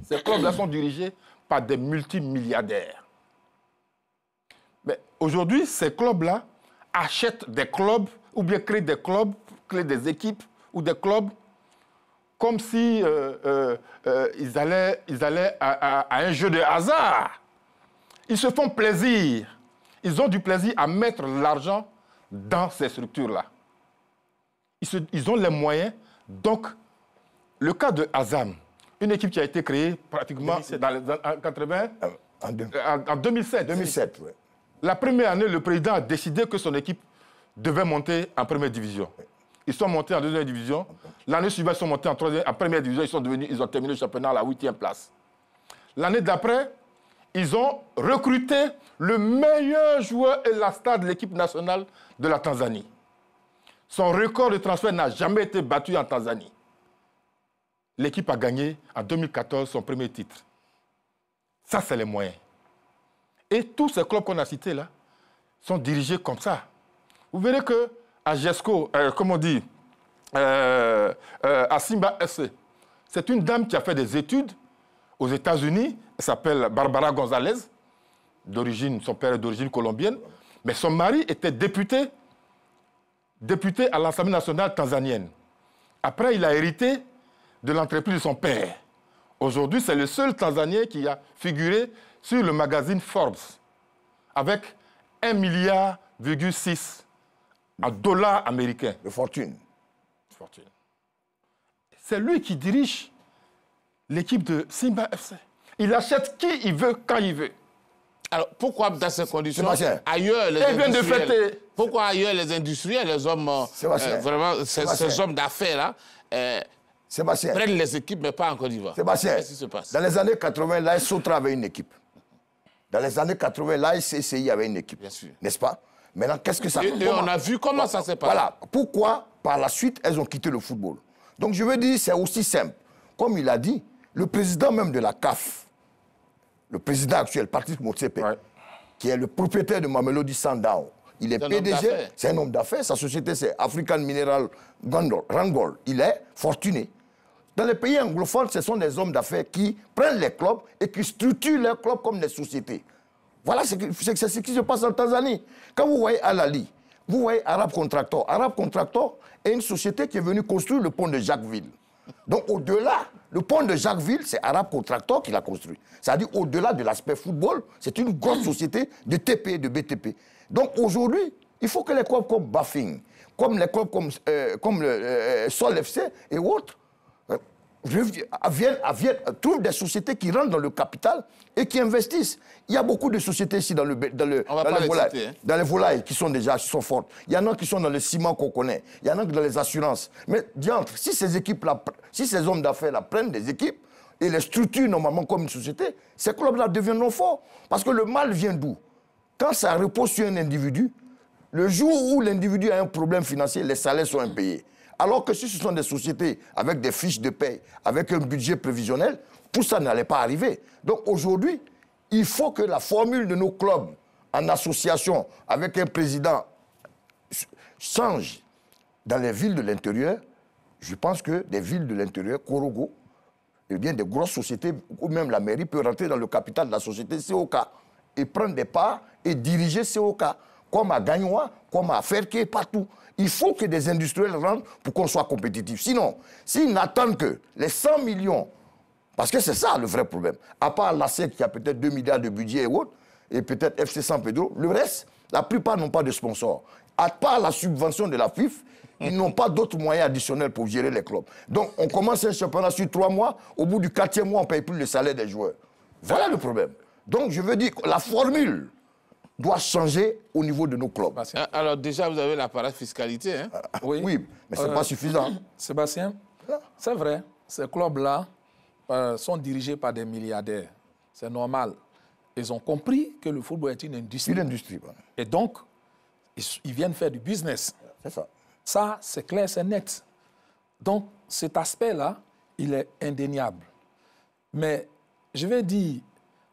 ces clubs-là sont dirigés par des multimilliardaires. Mais aujourd'hui, ces clubs-là achètent des clubs ou bien créent des clubs, créent des équipes ou des clubs comme si ils allaient à un jeu de hasard. Ils se font plaisir. Ils ont du plaisir à mettre l'argent dans ces structures-là. Ils ont les moyens. Donc, le cas de Azam, une équipe qui a été créée pratiquement dans les années 80, en 2007. 2007, oui. La première année, le président a décidé que son équipe devait monter en première division. Ils sont montés en deuxième division. L'année suivante, ils sont montés en première division. Ils ont terminé le championnat à la 8e place. L'année d'après, ils ont recruté le meilleur joueur et la star de l'équipe nationale de la Tanzanie. Son record de transfert n'a jamais été battu en Tanzanie. L'équipe a gagné en 2014 son premier titre. Ça, c'est les moyens. Et tous ces clubs qu'on a cités là sont dirigés comme ça. Vous verrez qu'à GESCO, comme on dit, à Simba SC, c'est une dame qui a fait des études aux États-Unis. Elle s'appelle Barbara Gonzalez. Son père est d'origine colombienne. Mais son mari était député à l'Assemblée nationale tanzanienne. Après, il a hérité de l'entreprise de son père. Aujourd'hui, c'est le seul Tanzanien qui a figuré sur le magazine Forbes avec 1,6 milliard en dollars américains. De fortune. C'est lui qui dirige l'équipe de Simba FC. Il achète qui il veut, quand il veut. Alors, pourquoi dans ces conditions, Sébastien. ailleurs, les vient de industriels, fêter. pourquoi ailleurs les industriels, les hommes, vraiment, ces hommes d'affaires-là, prennent les équipes, mais pas en Côte d'Ivoire? Sébastien, qu'est-ce qui se passe? Dans les années 80, l'AS Sotra avait une équipe. Dans les années 80, l'AS CCI avait une équipe. Bien sûr. N'est-ce pas? Maintenant, qu'est-ce que ça... Et on a vu comment ça s'est passé. Voilà. Pourquoi, par la suite, elles ont quitté le football? Donc, je veux dire, c'est aussi simple. Comme il a dit, le président même de la CAF, le président actuel, Patrice Motsepe, qui est le propriétaire de Mamelodi Sundowns, il est PDG, c'est un homme d'affaires, sa société c'est African Mineral Rangol, il est fortuné. Dans les pays anglophones, ce sont des hommes d'affaires qui prennent les clubs et qui structurent les clubs comme des sociétés. Voilà ce qui se passe en Tanzanie. Quand vous voyez Al-Ali, vous voyez Arab Contractor. Arab Contractor est une société qui est venue construire le pont de Jacquesville. Donc au-delà, le pont de Jacquesville, c'est Arab Contractor qui l'a construit. C'est-à-dire au-delà de l'aspect football, c'est une grosse société de TP, de BTP. Donc aujourd'hui, il faut que les clubs comme Bafing, comme les clubs comme le Sol FC et autres, trouvent des sociétés qui rentrent dans le capital et qui investissent. Il y a beaucoup de sociétés ici dans les volailles qui sont fortes. Il y en a qui sont dans le ciment qu'on connaît. Il y en a qui dans les assurances. Mais diantre, si ces équipes-là, si ces hommes d'affaires-là prennent des équipes et les structurent normalement comme une société, ces clubs-là deviendront forts. Parce que le mal vient d'où? Quand ça repose sur un individu, le jour où l'individu a un problème financier, les salaires sont impayés. Alors que si ce sont des sociétés avec des fiches de paie, avec un budget prévisionnel, tout ça n'allait pas arriver. Donc aujourd'hui, il faut que la formule de nos clubs en association avec un président change. Dans les villes de l'intérieur, je pense que des villes de l'intérieur, Korogo, eh bien des grosses sociétés, ou même la mairie peut rentrer dans le capital de la société COK et prendre des parts et diriger COK, comme à Gagnoa, comme à Ferke, partout. Il faut que des industriels rentrent pour qu'on soit compétitif. Sinon, s'ils n'attendent que les 100 millions, parce que c'est ça le vrai problème, à part l'ASEC qui a peut-être 2 milliards de budget et autres, et peut-être FC San Pedro, le reste, La plupart n'ont pas de sponsors. À part la subvention de la FIF, ils n'ont pas d'autres moyens additionnels pour gérer les clubs. Donc, on commence un championnat sur 3 mois. Au bout du 4e mois, on ne paye plus le salaire des joueurs. Voilà le problème. Donc, je veux dire que la formule doit changer au niveau de nos clubs. Alors, déjà, vous avez la parafiscalité. Hein? Oui, mais ce n'est pas suffisant. Sébastien, c'est vrai, ces clubs-là sont dirigés par des milliardaires. C'est normal. Ils ont compris que le football est une industrie. Une industrie. Voilà. Et donc, ils viennent faire du business. C'est ça. Ça, c'est clair, c'est net. Donc, cet aspect-là, il est indéniable. Mais je vais dire,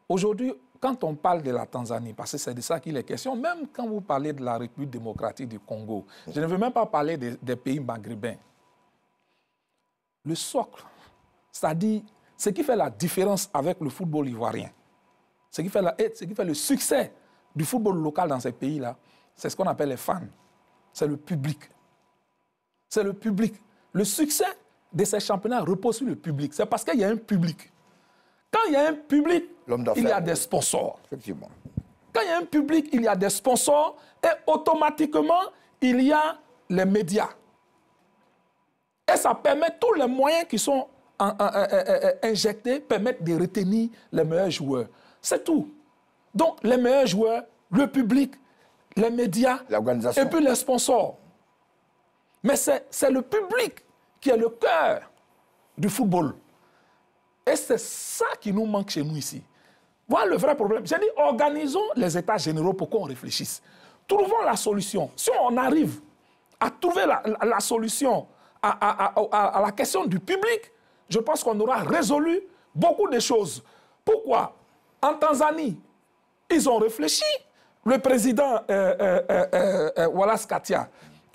aujourd'hui, quand on parle de la Tanzanie, parce que c'est de ça qu'il est question, même quand vous parlez de la République démocratique du Congo, je ne veux même pas parler des pays maghrébins. Le socle, c'est-à-dire ce qui fait la différence avec le football ivoirien, ce qui fait le succès du football local dans ces pays-là, c'est ce qu'on appelle les fans. C'est le public. C'est le public. Le succès de ces championnats repose sur le public. C'est parce qu'il y a un public. Quand il y a un public, il y a des sponsors. Effectivement. Quand il y a un public, il y a des sponsors et automatiquement, il y a les médias. Et ça permet, tous les moyens qui sont injectés permettent de retenir les meilleurs joueurs. C'est tout. Donc, les meilleurs joueurs, le public, les médias et puis les sponsors. Mais c'est le public qui est le cœur du football. Et c'est ça qui nous manque chez nous ici. Voilà le vrai problème. J'ai dit, organisons les états généraux pour qu'on réfléchisse. Trouvons la solution. Si on arrive à trouver la solution à la question du public, je pense qu'on aura résolu beaucoup de choses. Pourquoi? En Tanzanie, ils ont réfléchi. Le président Wallace Katia,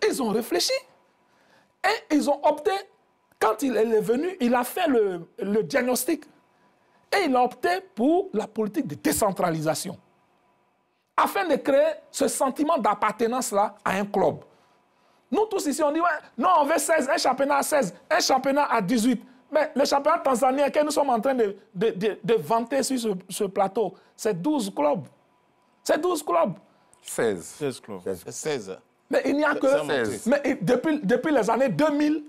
ils ont réfléchi. Et ils ont opté, quand il est venu, il a fait le diagnostic. Et il a opté pour la politique de décentralisation. Afin de créer ce sentiment d'appartenance-là à un club. Nous tous ici, on dit, ouais, non, on veut 16, un championnat à 16, un championnat à 18. Mais le championnat tanzanien que nous sommes en train de vanter sur ce plateau, c'est 12 clubs. C'est 12 clubs. 16 clubs. 16. Mais il n'y a que 16. Mais depuis les années 2000,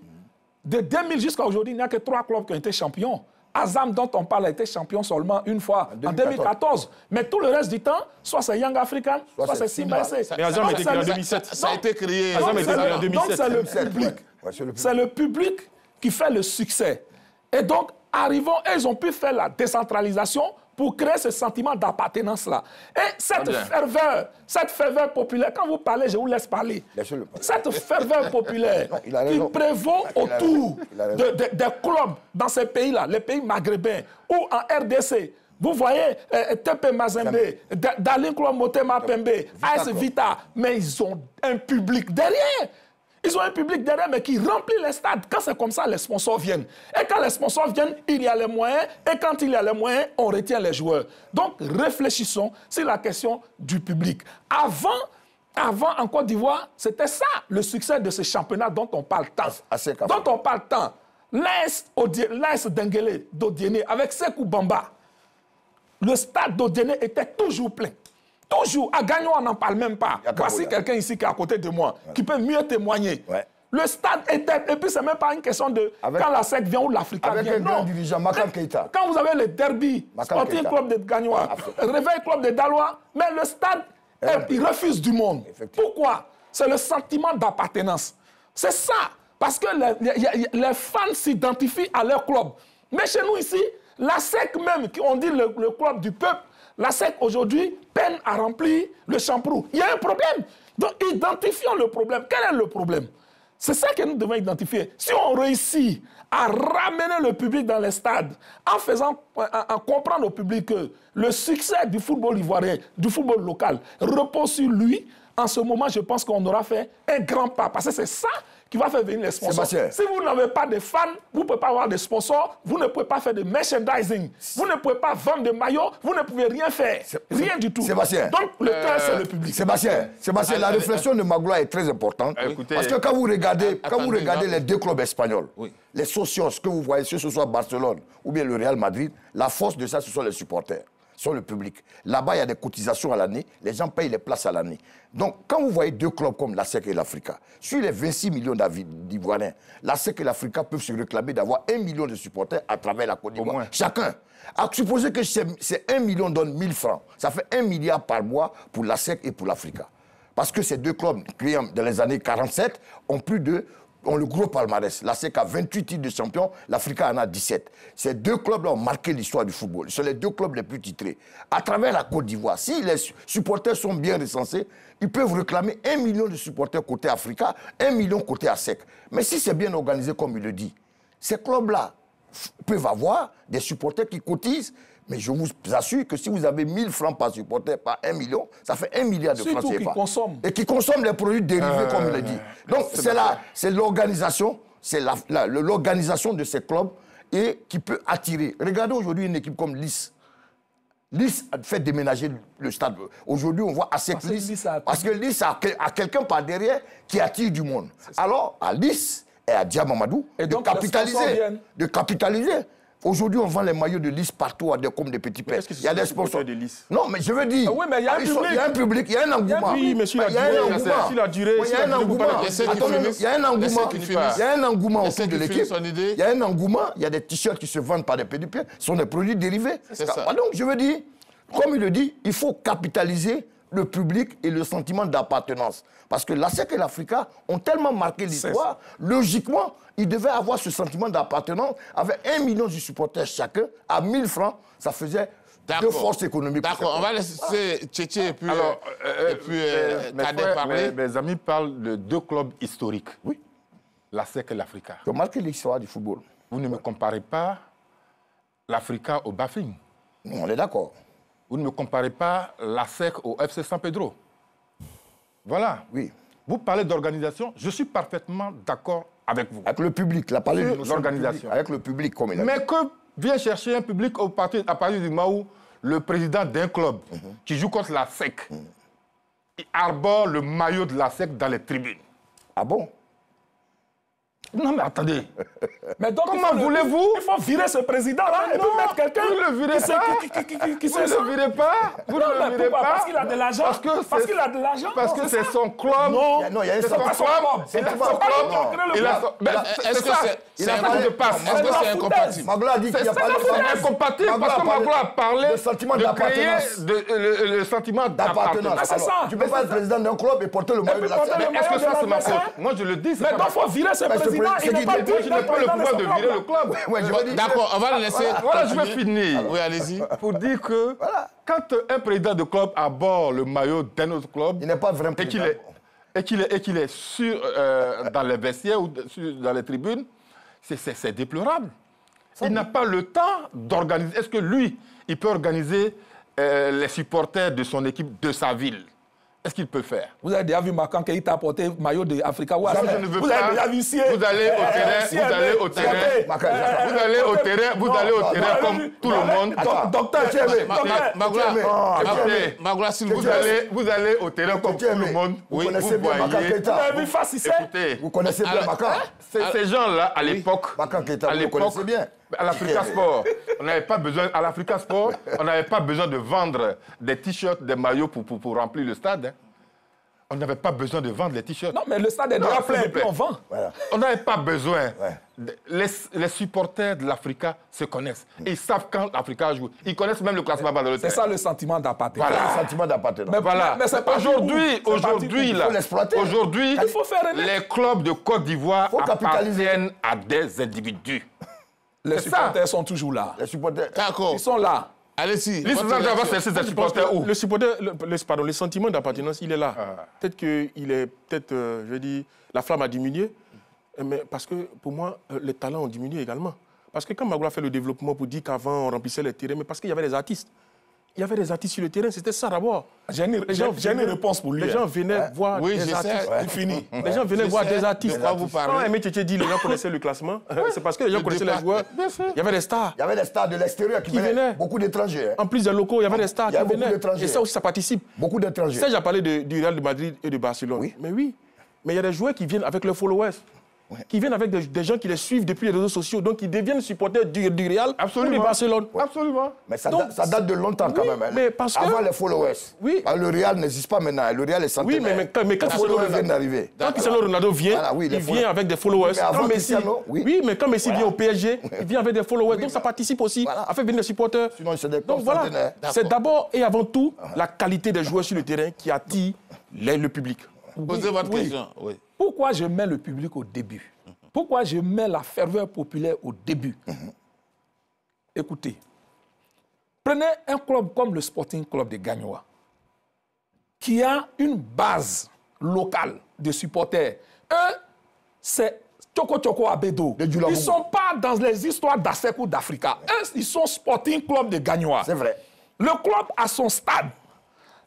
de 2000 jusqu'à aujourd'hui, il n'y a que 3 clubs qui ont été champions. Azam, dont on parle, a été champion seulement une fois, en 2014. Mais tout le reste du temps, soit c'est Young African, soit c'est Simba SC. Mais Azam a été créé en 2007. Ça a été créé Azam a été créé en 2007. Donc c'est le public. C'est le public qui fait le succès. Et donc, arrivons, et ils ont pu faire la décentralisation pour créer ce sentiment d'appartenance-là. Et cette ferveur populaire, quand vous parlez, je vous laisse parler. Cette ferveur populaire qui prévaut autour des clubs dans ces pays-là, les pays maghrébins, ou en RDC, vous voyez Tepe Mazembe, Dalin Club Motema Pembe, AS Vita, mais ils ont un public derrière. Ils ont un public derrière, mais qui remplit les stades. Quand c'est comme ça, les sponsors viennent. Et quand les sponsors viennent, il y a les moyens. Et quand il y a les moyens, on retient les joueurs. Donc, réfléchissons sur la question du public. Avant en Côte d'Ivoire, c'était ça, le succès de ce championnat dont on parle tant. Dont on parle tant. L'AS Denguele d'Odiéné, avec Sekou Bamba, le stade d'Odiéné était toujours plein. Toujours, à Gagnon, on n'en parle même pas. Voici quelqu'un ici qui est à côté de moi, qui peut mieux témoigner. Ouais. Le stade était... Et puis, ce n'est même pas une question de quand la SEC vient ou l'Africain vient. Avec un grand dirigeant, Makam Keita. Quand vous avez le derby, Sporting Club de Gagnon, Réveil Club de Daloa, mais le stade, il refuse du monde. Pourquoi? C'est le sentiment d'appartenance. C'est ça. Parce que les fans s'identifient à leur club. Mais chez nous ici, la SEC même, on dit le club du peuple, la SEC aujourd'hui peine à remplir le champrou. Il y a un problème. Donc identifions le problème. Quel est le problème? C'est ça que nous devons identifier. Si on réussit à ramener le public dans les stades, en comprendre au public que le succès du football ivoirien, du football local, repose sur lui, en ce moment, je pense qu'on aura fait un grand pas. Parce que c'est ça qui va faire venir les sponsors. Si vous n'avez pas de fans, vous ne pouvez pas avoir de sponsors, vous ne pouvez pas faire de merchandising, vous ne pouvez pas vendre de maillots, vous ne pouvez rien faire. Rien du tout. Sébastien. Donc, le cœur, c'est le public. Sébastien, la réflexion de Magloire est très importante. Parce que quand vous regardez, les deux clubs espagnols, les socios que vous voyez, que ce soit Barcelone ou bien le Real Madrid, la force de ça, ce sont les supporters. sont le public. Là-bas, il y a des cotisations à l'année. Les gens payent les places à l'année. Donc, quand vous voyez deux clubs comme la SEC et l'Africa, sur les 26 millions d'Ivoiriens, la SEC et l'Africa peuvent se réclamer d'avoir 1 million de supporters à travers la Côte d'Ivoire. Chacun. À supposer que ces 1 million donne 1000 francs. Ça fait 1 milliard par mois pour la SEC et pour l'Africa. Parce que ces deux clubs, créés dans les années 47, ont le gros palmarès. La SEC a 28 titres de champion, l'Africa en a 17. Ces deux clubs-là ont marqué l'histoire du football. Ce sont les deux clubs les plus titrés. À travers la Côte d'Ivoire, si les supporters sont bien recensés, ils peuvent réclamer 1 million de supporters côté Africa, 1 million côté ASEC. Mais si c'est bien organisé comme il le dit, ces clubs-là peuvent avoir des supporters qui cotisent. Mais je vous assure que si vous avez 1000 francs par supporter, par 1 million, ça fait 1 milliard de francs CFA. Qui consomment. Et qui consomment les produits dérivés, comme il l'a dit. Donc, c'est l'organisation, l'organisation de ces clubs et qui peut attirer. Regardez aujourd'hui une équipe comme Lys. Lys a fait déménager le stade. Aujourd'hui, on voit ASEC Lys. Parce que Lys a quelqu'un par derrière qui attire du monde. Alors, à Lys et à Diamamadou, de capitaliser. Aujourd'hui, on vend les maillots de Lys partout comme des petits pets. Il y a des sponsors de Lys. Non, mais je veux dire, oui, mais il y a un public, il y a un engouement. Oui, mais il y a un durée. Il y a un engouement. Il y a un engouement. Il y a un engouement autour de l'équipe. Il y a un engouement. Il y a des t-shirts qui se vendent par des petits pieds. Ce sont des produits dérivés. Donc, je veux dire, comme il le dit, il faut capitaliser le public et le sentiment d'appartenance. Parce que la SEC et l'Africa ont tellement marqué l'histoire, logiquement, ils devaient avoir ce sentiment d'appartenance. Avec 1 million de supporters chacun, à 1000 francs, ça faisait deux forces économiques. D'accord, on va laisser Tchétché et puis, Kader parler. Mes amis parlent de deux clubs historiques. Oui. La SEC et l'Africa. Qui ont marqué l'histoire du football. Vous ne me comparez pas l'Africa au Bafing. On est d'accord. Vous ne me comparez pas la SEC au FC San Pedro. Voilà. Oui. Vous parlez d'organisation, je suis parfaitement d'accord avec vous. Avec le public, la parole de l'organisation. Avec le public, comme il a dit. Mais que vient chercher un public à partir du moment où le président d'un club qui joue contre la SEC arbore le maillot de la SEC dans les tribunes. Ah bon? Non, mais attendez. Mais donc, comment voulez-vous? Il faut virer ce président-là et puis mettre quelqu'un. Vous ne le virez pas. Vous ne le virez pas. Vous ne le virez pas. Parce qu'il a de l'argent. Parce qu'il a de l'argent. Parce que c'est son club. Non, il y a son club. C'est son club. Est-ce que c'est incompatible? Magloire a dit qu'il n'y a pas de c'est incompatible parce que Magloire a parlé de créer le sentiment d'appartenance. C'est ça. Tu ne peux pas être président d'un club et porter le maillot de la SEC. Est-ce que ça, c'est ma faute? Moi, je le dis. Mais donc, il faut virer ce président. Je n'ai pas le pouvoir de virer le club. D'accord, on va le laisser. Voilà, je vais finir. Oui, allez-y. Pour dire que quand un président de club aborde le maillot d'un autre club, il n'est pas vraiment président. Et qu'il est dans les vestiaires ou dans les tribunes, c'est déplorable. Il n'a pas le temps d'organiser. Est-ce que lui, il peut organiser les supporters de son équipe de sa ville? Est-ce qu'il peut faire? Vous avez déjà vu Makan qui t'a apporté le maillot de Africa? Je ne veux pas. Vous allez au terrain comme tout le monde. Docteur, Magloire, s'il vous plaît. Vous allez au terrain comme tout le monde. Vous connaissez bien Makan Keita. Vous avez vu Face Issé? Vous connaissez bien Makan. Ces gens-là, à l'époque, Makan Keita, vous connaissez bien. À l'Africa Sport, on n'avait pas besoin. À l'Africa Sport, on n'avait pas besoin de vendre des t-shirts, des maillots pour remplir le stade. Hein. On n'avait pas besoin de vendre les t-shirts. Non, mais le stade est déjà plein et puis on vend. Voilà. On n'avait pas besoin. Les supporters de l'Africa se connaissent. Ils savent quand l'Africa joue. Ils connaissent même le classement dans le terrain. C'est ça le sentiment d'appartenance. Voilà, le sentiment d'appartenance. Mais voilà. Aujourd'hui, les clubs de Côte d'Ivoire appartiennent à des individus. Les supporters sont toujours là. Les supporters. D'accord. Ils sont là. Allez-y. Le sentiment d'appartenance, il est là. Peut-être qu'il est, je veux dire, la flamme a diminué, mais parce que pour moi, les talents ont diminué également. Parce que quand Magloire fait le développement pour dire qu'avant on remplissait les terrains, mais parce qu'il y avait des artistes. Il y avait des artistes sur le terrain, c'était ça d'abord. J'ai une réponse pour lui. Les gens venaient voir des artistes. Fini. Les gens venaient voir des artistes. Quand Aimé Tchétché dit que les gens connaissaient le classement, c'est parce que les gens connaissaient les joueurs. Il y avait des stars. Il y avait des stars de l'extérieur qui venaient. Beaucoup d'étrangers. En plus des locaux, il y avait des stars qui venaient. Et ça aussi, ça participe. Beaucoup d'étrangers. Ça, j'ai parlé du Real de Madrid et de Barcelone. Oui. Mais oui. Mais il y a des joueurs qui viennent avec leurs followers. qui viennent avec des gens qui les suivent depuis les réseaux sociaux, donc ils deviennent supporters du Real ou du Barcelone. Absolument. Mais ça date de longtemps quand même. Hein. Mais parce que... Avant les followers. Oui. Le Real n'existe pas maintenant. Le Real est centenaire. Oui, mais quand Cristiano vient d'arriver. Quand Cristiano Ronaldo vient, Voilà, oui, il vient avec des followers. Mais Cristiano, mais quand Messi vient au PSG, il vient avec des followers. Donc ça participe aussi à faire venir les supporters. Sinon, c'est des Donc voilà, c'est d'abord et avant tout la qualité des joueurs sur le terrain qui attire le public. Posez votre question. Oui. Pourquoi je mets le public au début? Pourquoi je mets la ferveur populaire au début? Écoutez, prenez un club comme le Sporting Club de Gagnoa, qui a une base locale de supporters. Eux, c'est Tchoko Tchoko Abedo. Ils ne sont pas dans les histoires d'ASEC ou d'Africa. Eux, ils sont Sporting Club de Gagnoa. C'est vrai. Le club a son stade.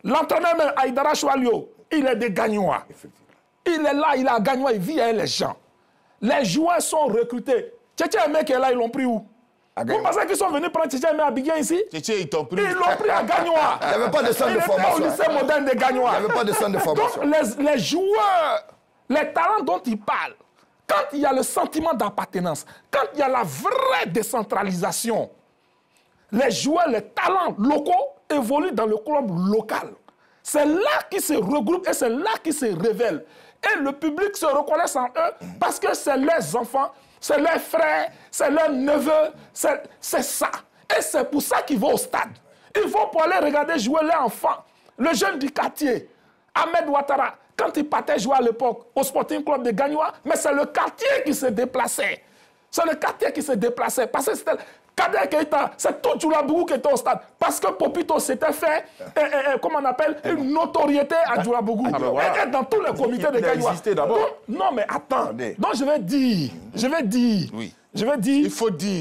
L'entraîneur même, Aïdara Choualio, il est de Gagnoa. Il est là, il est à Gagnoa, il vit avec les gens. Les joueurs sont recrutés. Tchétché Aimé qui est là, ils l'ont pris où? Vous pensez qu'ils sont venus prendre Tchétché Aimé à Abidjan ici? Tchétché, ils t'ont pris. Ils l'ont pris à Gagnoa. Il n'y avait pas de centre de formation. Il était au lycée moderne de Gagnoa. Il n'y avait pas de centre de formation. Donc, les joueurs, les talents dont ils parlent, quand il y a le sentiment d'appartenance, quand il y a la vraie décentralisation, les joueurs, les talents locaux évoluent dans le club local. C'est là qu'ils se regroupent et c'est là qu'ils se révèlent. Et le public se reconnaît en eux parce que c'est leurs enfants, c'est leurs frères, c'est leurs neveux, c'est ça. Et c'est pour ça qu'ils vont au stade. Ils vont pour aller regarder jouer leurs enfants. Le jeune du quartier, Ahmed Ouattara, quand il partait jouer à l'époque au Sporting Club de Gagnoa, mais c'est le quartier qui se déplaçait. C'est le quartier qui se déplaçait. Parce que c'était Kader Keita, c'est tout Djoulabougou qui était au stade. Parce que Popito s'était fait, comment on appelle, une notoriété à Djoulabougou. Et dans tous les comités de Gagnoa. Non, mais attends. Donc je vais dire. Oui. Il faut dire.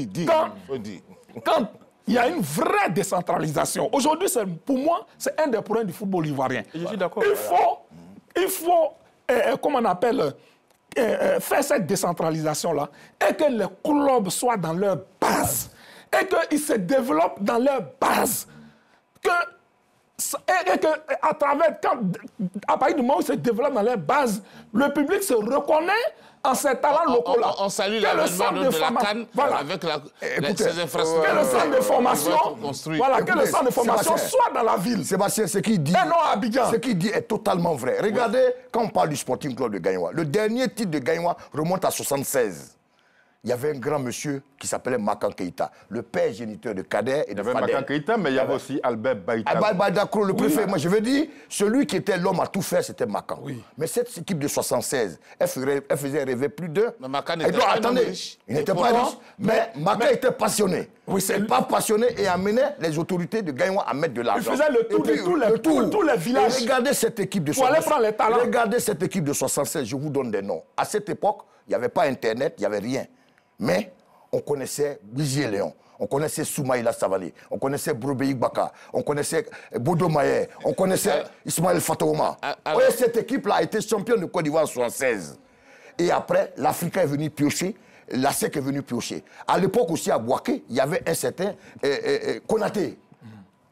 Quand il y a une vraie décentralisation, aujourd'hui, pour moi, c'est un des problèmes du football ivoirien. Je suis d'accord. Il faut comment on appelle, faire cette décentralisation-là et que les clubs soient dans leur base et qu'ils se développent dans leur base. Et que à partir du moment où ils se développent dans leur base, le public se reconnaît en ces talents locaux-là. On salue l'avènement de la CAN avec ces infrastructures. Que le centre de formation, que le centre de formation soit dans la ville. Sébastien, ce qu'il dit, est totalement vrai. Regardez, quand on parle du Sporting Club de Gagnoa, le dernier titre de Gagnoa remonte à 1976. Il y avait un grand monsieur qui s'appelait Makan Keita, le père géniteur de Kader et de Fadel. Il y avait Makan Keita, mais il y avait aussi Albert Baïdakro. Albert Baïdakro, le préfet. Moi, je veux dire, celui qui était l'homme à tout faire, c'était Makan. Oui. Mais cette équipe de 1976, elle faisait rêver plus d'eux. Mais Makan n'était pas riche. Il n'était pas riche, mais Makan était passionné. Oui, c'est pas passionné et amenait les autorités de Gagnoa à mettre de l'argent. Il faisait le tour de tous les villages. Et regardez cette équipe de 1976. Regardez cette équipe de 1976, je vous donne des noms. À cette époque, il n'y avait pas Internet, il n'y avait rien. Mais on connaissait Brigier Léon, on connaissait Soumaïla Savali, on connaissait Brobéi Baka, on connaissait Bodo Mayer, on connaissait Ismaël Fatouma. Et cette équipe-là a été championne de Côte d'Ivoire en 1976. Et après, l'Africain est venu piocher, la SEC est venu piocher. À l'époque aussi, à Bouaké, il y avait un certain Konaté,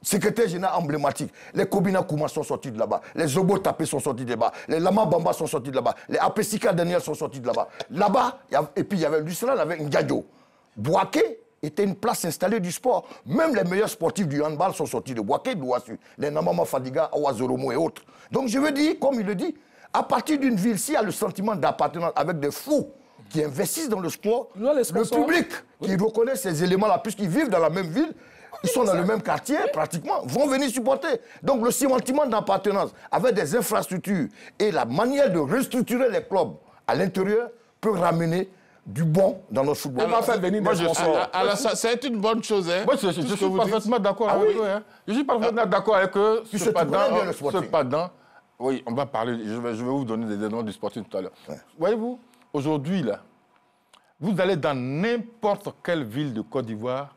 secrétaire général emblématique. Les Kobina Kouma sont sortis de là-bas. Les Zobo Tapé sont sortis de là-bas. Les Lama Bamba sont sortis de là-bas. Les Apesika Daniel sont sortis de là-bas. Là-bas, et puis il y avait Lucien avec Ndiadio. Bouaké était une place installée du sport. Même les meilleurs sportifs du handball sont sortis de Bouaké, d'Ouassu. Les Namama Fadiga, Awazoromo et autres. Donc je veux dire, comme il le dit, à partir d'une ville, s'il y a le sentiment d'appartenance avec des fous qui investissent dans le sport, le public qui reconnaît ces éléments-là, puisqu'ils vivent dans la même ville, ils sont dans le même quartier, pratiquement, vont venir supporter. Donc le sentiment d'appartenance avec des infrastructures et la manière de restructurer les clubs à l'intérieur peut ramener du bon dans notre football. On va faire venir des sponsors. Alors c'est une bonne chose. Hein, moi, je suis parfaitement d'accord avec eux. Hein. Je suis parfaitement d'accord avec eux. Cependant, oui, on va parler, je vais vous donner des noms du Sporting tout à l'heure. Ouais. Voyez-vous, aujourd'hui, là, vous allez dans n'importe quelle ville de Côte d'Ivoire,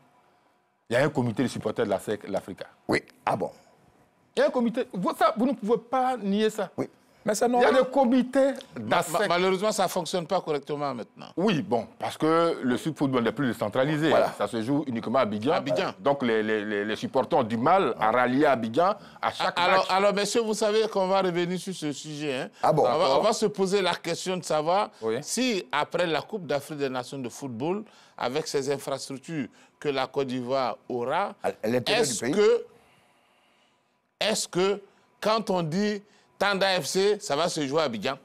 il y a un comité de supporters de l'Africa. Oui, ah bon. Il y a un comité, vous ne pouvez pas nier ça. Oui. Mais c'est Il y a normal. des comités d'ASEC. Malheureusement, ça ne fonctionne pas correctement maintenant. Oui, bon, parce que le football n'est plus décentralisé. Voilà. Ça se joue uniquement à Abidjan. Abidjan. Donc les supporters ont du mal à rallier Abidjan à chaque match. Alors, messieurs, vous savez qu'on va revenir sur ce sujet. Hein. Ah bon, On va se poser la question de savoir Oui. si, après la Coupe d'Afrique des Nations de football, avec ces infrastructures que la Côte d'Ivoire aura, À l'intérieur du pays. est-ce que quand on dit Tanda FC, ça va se jouer à Abidjan?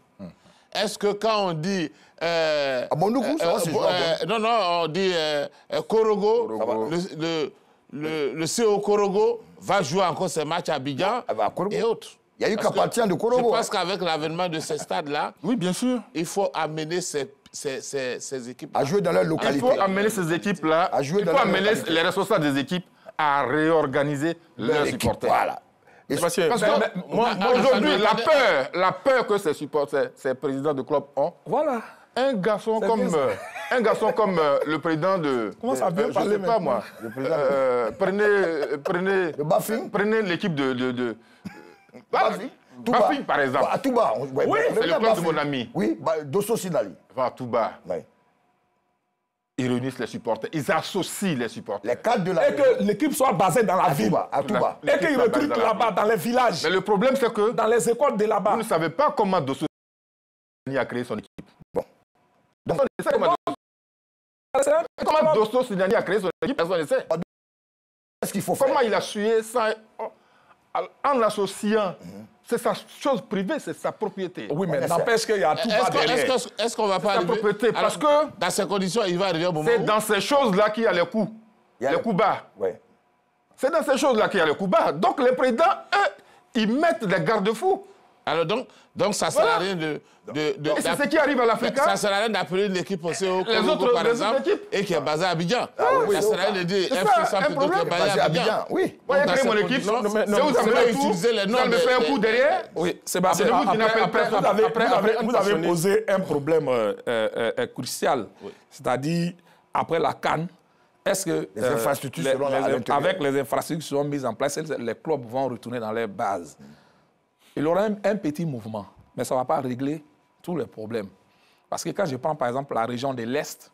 Est-ce que quand on dit... À Monougou, ça va se jouer à non, on dit Korogo, Korogo. le CO Korogo va jouer encore ses matchs à Abidjan Ah bah, à Korogo. et autres. Il y a eu Parce que Kapatien de Korogo. Je pense qu'avec l'avènement de ces stades-là, Oui, bien sûr. il faut amener ces équipes À jouer dans leur Il localité. faut amener ces équipes-là, À jouer il dans faut la amener localité. les responsables des équipes à réorganiser leurs L'équipe, supporters. Voilà. Et Sébastien, Parce mais- que moi, aujourd'hui, la peur que ces supporters, ces présidents de club ont, Voilà. un garçon C'est comme, bien le président de... Comment ça vient je parler sais pas maintenant moi. Le président Prenez Bafing. prenez l'équipe de Bafing. Touba. Bafing, par exemple. À Touba. Oui, c'est le club de mon ami. Oui, Dosso Sinali. Va à Touba. Ouais. Ils réunissent les supporters. Ils associent les supporters. Les cadres de la Et que l'équipe soit basée dans la à ville. Touba. À Touba. Et qu'ils recrutent là-bas, dans les villages, Mais le problème, c'est que dans les écoles de vous là-bas. ne savez pas comment Dosso a créé son équipe. Bon. Personne ne sait comment Dosso Sinani a créé son équipe. Personne ne sait. Qu'est-ce qu'il faut faire? Comment il a sué ça en l'associant. C'est sa chose privée, c'est sa propriété. Oui, mais n'empêche qu'il y a tout bas derrière. Est-ce qu'on ne va pas sa arriver... propriété, parce Alors, que dans ces conditions, il va arriver un moment C'est où... dans ces choses-là qu'il y a les coups. Il y a Les le- coups bas. Ouais. C'est dans ces choses-là qu'il y a les coups bas. Donc les présidents, eux, ils mettent des garde-fous. Alors donc ça ne sert à Voilà. rien de... Et c'est ce qui arrive à l'Afrique. Ça ne sert à rien d'appeler une équipe aussi au Congo, autres- par les exemple, autres équipes. et qui est basée à Abidjan. oui, Ça ne sert à rien de dire C'est FC ça, sans un plutôt que problème. basé Basé à à Abidjan. Abidjan. Oui. Moi, j'ai Dans créé ces mon équipe. conditions, C'est non, vous mais avez utiliser les noms Ça me des- fait un coup derrière. Oui, Sébastien, Appelez-vous qui n'appelle personne. vous avez posé un problème crucial. C'est-à-dire, après la CAN, est-ce que Les infrastructures seront là à l'intérieur. avec les infrastructures qui seront mises en place, les clubs vont retourner dans les bases. Il y aura un petit mouvement, mais ça ne va pas régler tous les problèmes. Parce que quand je prends par exemple la région de l'Est,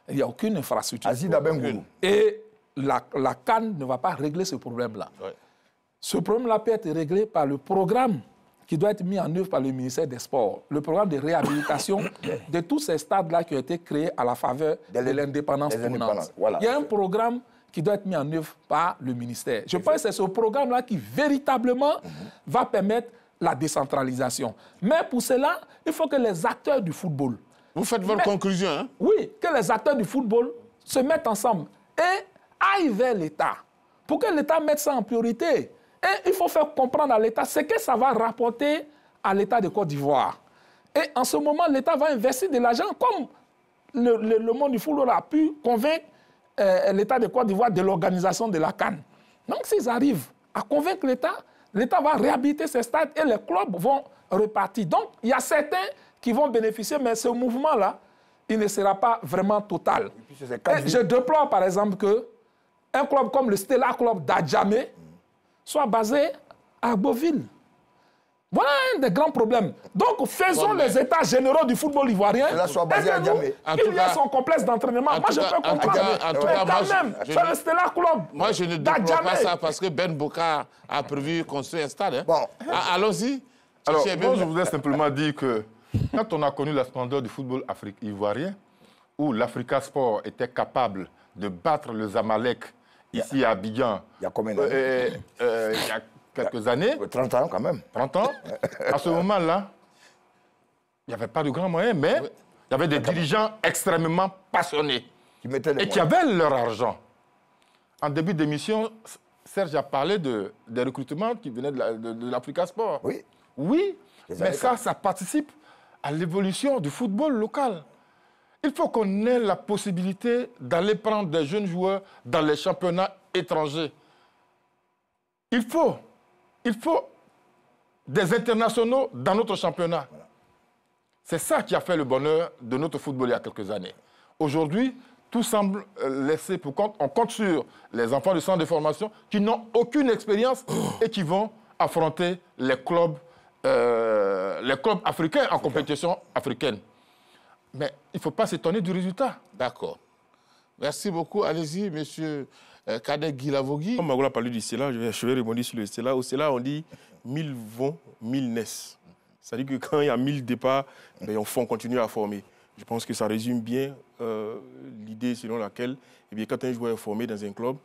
il n'y a aucune infrastructure. Aziz Abengourou. Et la CAN ne va pas régler ce problème-là. Ouais. Ce problème-là peut être réglé par le programme qui doit être mis en œuvre par le ministère des Sports. Le programme de réhabilitation de tous ces stades-là qui ont été créés à la faveur de l'indépendance des indépendances. tournante. Voilà. Il y a un programme qui doit être mis en œuvre par le ministère. Je pense que c'est ce programme-là qui véritablement va permettre la décentralisation. Mais pour cela, il faut que les acteurs du football, Vous faites votre conclusion, hein? oui, que les acteurs du football se mettent ensemble et aillent vers l'État pour que l'État mette ça en priorité. Et il faut faire comprendre à l'État ce que ça va rapporter à l'État de Côte d'Ivoire. Et en ce moment, l'État va investir de l'argent comme le monde du football a pu convaincre l'État de Côte d'Ivoire de l'organisation de la CAN. Donc s'ils arrivent à convaincre l'État va réhabiliter ces stades et les clubs vont repartir. Donc il y a certains qui vont bénéficier, mais ce mouvement-là, il ne sera pas vraiment total. Et je déplore par exemple qu'un club comme le Stella Club d'Adjamé soit basé à Beauville. Voilà un des grands problèmes. Donc, faisons les états généraux du football ivoirien. Cela soit basé et que à Djamé. En qu'il tout y a cas- son complexe d'entraînement. Moi, je peux comprendre. en tout Mais cas, moi, quand même, je c'est ne- le Stella Club Moi, je ne déplore pas d'Adjamé. ça parce que Ben Boka a prévu construire un stade. Hein? Bon. Allons-y. Alors, Cherchez moi, bien. je voudrais simplement dire que quand on a connu la splendeur du football ivoirien, où l'Africa Sport était capable de battre le Zamalek ici à Abidjan, Il y a combien d'années il y a quelques années, 30 ans quand même. 30 ans, à ce moment-là, il n'y avait pas de grands moyens, mais il y avait des dirigeants extrêmement passionnés Qui mettaient les et qui moyens. avaient leur argent. En début d'émission, Serge a parlé des recrutements qui venaient de l'Africa Sport. Oui. Oui, Les mais années ça participe à l'évolution du football local. Il faut qu'on ait la possibilité d'aller prendre des jeunes joueurs dans les championnats étrangers. Il faut des internationaux dans notre championnat. C'est ça qui a fait le bonheur de notre football il y a quelques années. Aujourd'hui, tout semble laisser pour compte. On compte sur les enfants du centre de formation qui n'ont aucune expérience et qui vont affronter les clubs les clubs africains en compétition africaine. Mais il ne faut pas s'étonner du résultat. D'accord. Merci beaucoup. Allez-y, monsieur Kadek Guilavogui. Comme Magoula a parlé du CELA, je vais rebondir sur le CELA. Au CELA, on dit 1000 vont, 1000 naissent. C'est-à-dire que quand il y a 1000 départs, ben, on continue à former. Je pense que ça résume bien l'idée selon laquelle, eh bien, quand un joueur est formé dans un club,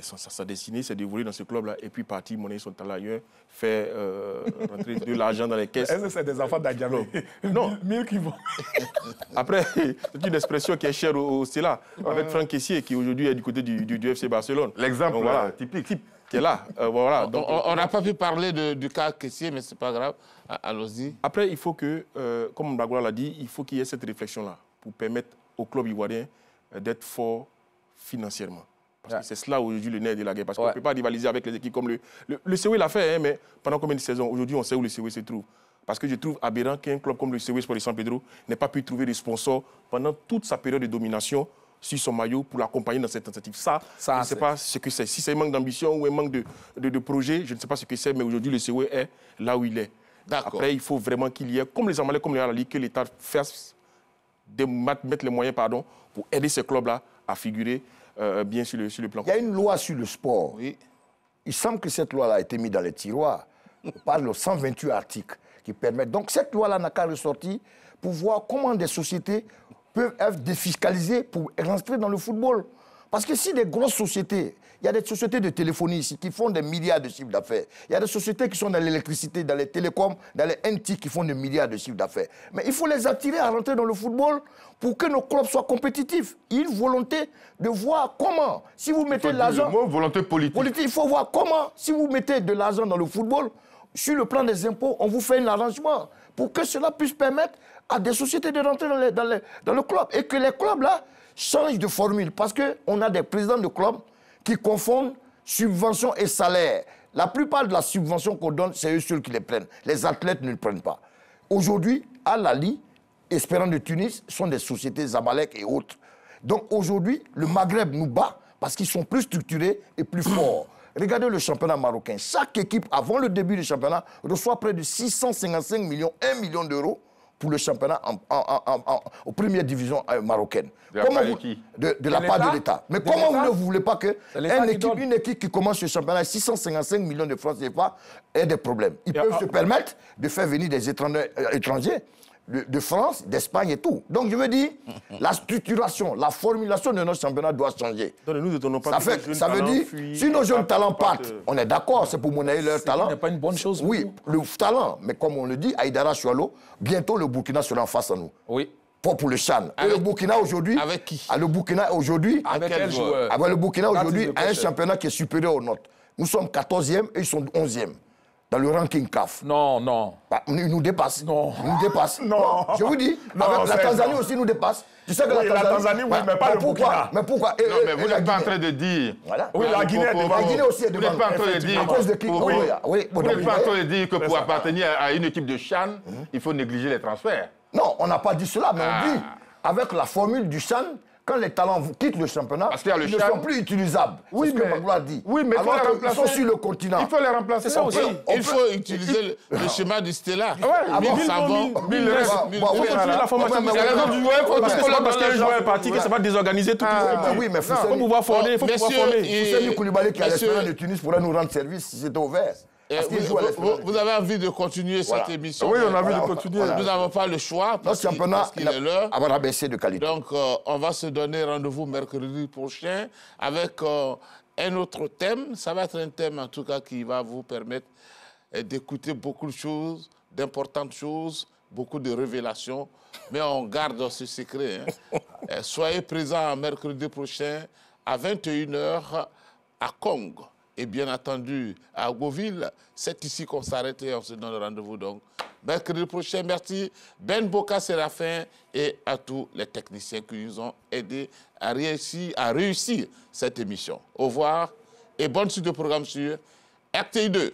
sa destinée, c'est d'évoluer dans ce club-là et puis partir, monnaie son talent ailleurs, faire rentrer de l'argent dans les caisses. Est-ce que c'est des enfants d'Adjalo? Non. 1000 qui vont. Après, c'est une expression qui est chère au CELA, avec Franck Kessié, qui aujourd'hui est du côté du FC Barcelone. L'exemple voilà, typique. Qui est là. Voilà. Donc, on n'a pas pu parler du cas Kessié, mais ce n'est pas grave. Allons-y. Après, il faut que, comme Magoula l'a dit, il faut qu'il y ait cette réflexion-là pour permettre au club ivoirien d'être fort financièrement. Parce que c'est cela aujourd'hui le nerf de la guerre. Parce qu'on ne peut pas rivaliser avec les équipes comme le COE l'a fait, hein, mais pendant combien de saisons? Aujourd'hui, on sait où le COE se trouve. Parce que je trouve aberrant qu'un club comme le COE Sport de San Pedro n'ait pas pu trouver de sponsors pendant toute sa période de domination sur son maillot pour l'accompagner dans cette tentative. Ça je ne sais pas ce que c'est. Si c'est un manque d'ambition ou un manque de projet, je ne sais pas ce que c'est, mais aujourd'hui, le COE est là où il est. Après, il faut vraiment qu'il y ait, comme les Amalais, comme les Al-Ali, que l'État fasse mettre les moyens pour aider ces clubs-là à figurer bien sur le plan. Il y a une loi sur le sport. Oui. Il semble que cette loi-là a été mise dans les tiroirs. On parle de 128 articles qui permettent. Donc cette loi-là n'a qu'à ressortir pour voir comment des sociétés peuvent être défiscalisées pour rentrer dans le football. Parce que si des grosses sociétés, il y a des sociétés de téléphonie ici qui font des milliards de chiffres d'affaires. Il y a des sociétés qui sont dans l'électricité, dans les télécoms, dans les NT qui font des milliards de chiffres d'affaires. Mais il faut les attirer à rentrer dans le football pour que nos clubs soient compétitifs. Il y a une volonté de voir comment. Si vous mettez de l'argent... Volonté politique. Il faut voir comment, si vous mettez de l'argent dans le football, sur le plan des impôts, on vous fait un arrangement pour que cela puisse permettre à des sociétés de rentrer dans le club. Et que les clubs, là, changent de formule. Parce qu'on a des présidents de clubs qui confondent subvention et salaire. La plupart de la subvention qu'on donne, c'est eux seuls qui les prennent. Les athlètes ne le prennent pas. Aujourd'hui, Al-Ali, Espérance de Tunis, sont des sociétés Zamalek et autres. Donc aujourd'hui, le Maghreb nous bat parce qu'ils sont plus structurés et plus forts. Regardez le championnat marocain. Chaque équipe, avant le début du championnat, reçoit près de 655 millions, 1 million d'euros pour le championnat aux premières divisions marocaines. De la part de qui? De la part de l'État. Mais comment vous ne voulez pas qu'une équipe qui commence ce championnat à 655 millions de francs CFA ait des problèmes? Ils peuvent se permettre de faire venir des étrangers de France, d'Espagne et tout. Donc je veux dire, la structuration, la formulation de notre championnat doit changer. Donc, nous ne donnons pas ça veut dire, si nos jeunes talents partent, on est d'accord, c'est pour monnayer leur talent. Ce n'est pas une bonne chose. Oui, le talent, mais comme on le dit, Aïdara Choualo, bientôt le Burkina sera en face à nous. Oui. Pour le Chan. Et le Burkina aujourd'hui... Avec qui? Le Burkina aujourd'hui... Avec quel joueur? Le Burkina aujourd'hui a un championnat qui est supérieur au nôtre. Nous sommes 14e et ils sont 11e. Dans le ranking CAF. Non, non. Ils nous dépassent. Non. Ils nous dépassent. Non. Je vous dis, non, la Tanzanie aussi nous dépasse. Tu sais que la Tanzanie, oui, mais pas le Burkina. Mais pourquoi? Non, mais vous n'êtes pas en train de dire... Voilà. Oui, la Guinée aussi est devant. Vous n'êtes pas en train de dire... À cause de qui? Vous n'êtes pas en train de dire que pour appartenir à une équipe de Chan, il faut négliger les transferts. Non, on n'a pas dit cela, mais on dit, avec la formule du Chan, quand les talents quittent le championnat, ils ne sont plus utilisables. Oui, c'est ce que Magloire dit. Oui, mais alors qu'ils sont sur le continent. Il faut les remplacer. Ça aussi. Il faut utiliser le schéma du Stella. 1000 savants, 1000 restes. Il faut continuer la formation. Il y a raison du joueur, parce que le joueur est parti, que ça va désorganiser tout. Oui, mais il faut pouvoir former. Il faut pouvoir former. Hussein Koulibaly qui a l'Espérance de Tunis pourrait nous rendre service si c'était ouvert. Vous avez envie de continuer cette émission? Oui, on a envie de continuer. Nous n'avons pas le choix parce qu'il est l'heure. Avoir baissé de qualité. Donc, on va se donner rendez-vous mercredi prochain avec un autre thème. Ça va être un thème, en tout cas, qui va vous permettre d'écouter beaucoup de choses, d'importantes choses, beaucoup de révélations. Mais on garde ce secret. Soyez présents mercredi prochain à 21h à Kong. Et bien entendu, à Agoville, c'est ici qu'on s'arrête et on se donne rendez-vous donc mercredi prochain. Merci Ben Boka Séraphin et à tous les techniciens qui nous ont aidés à réussir cette émission. Au revoir et bonne suite de programme sur RTI2.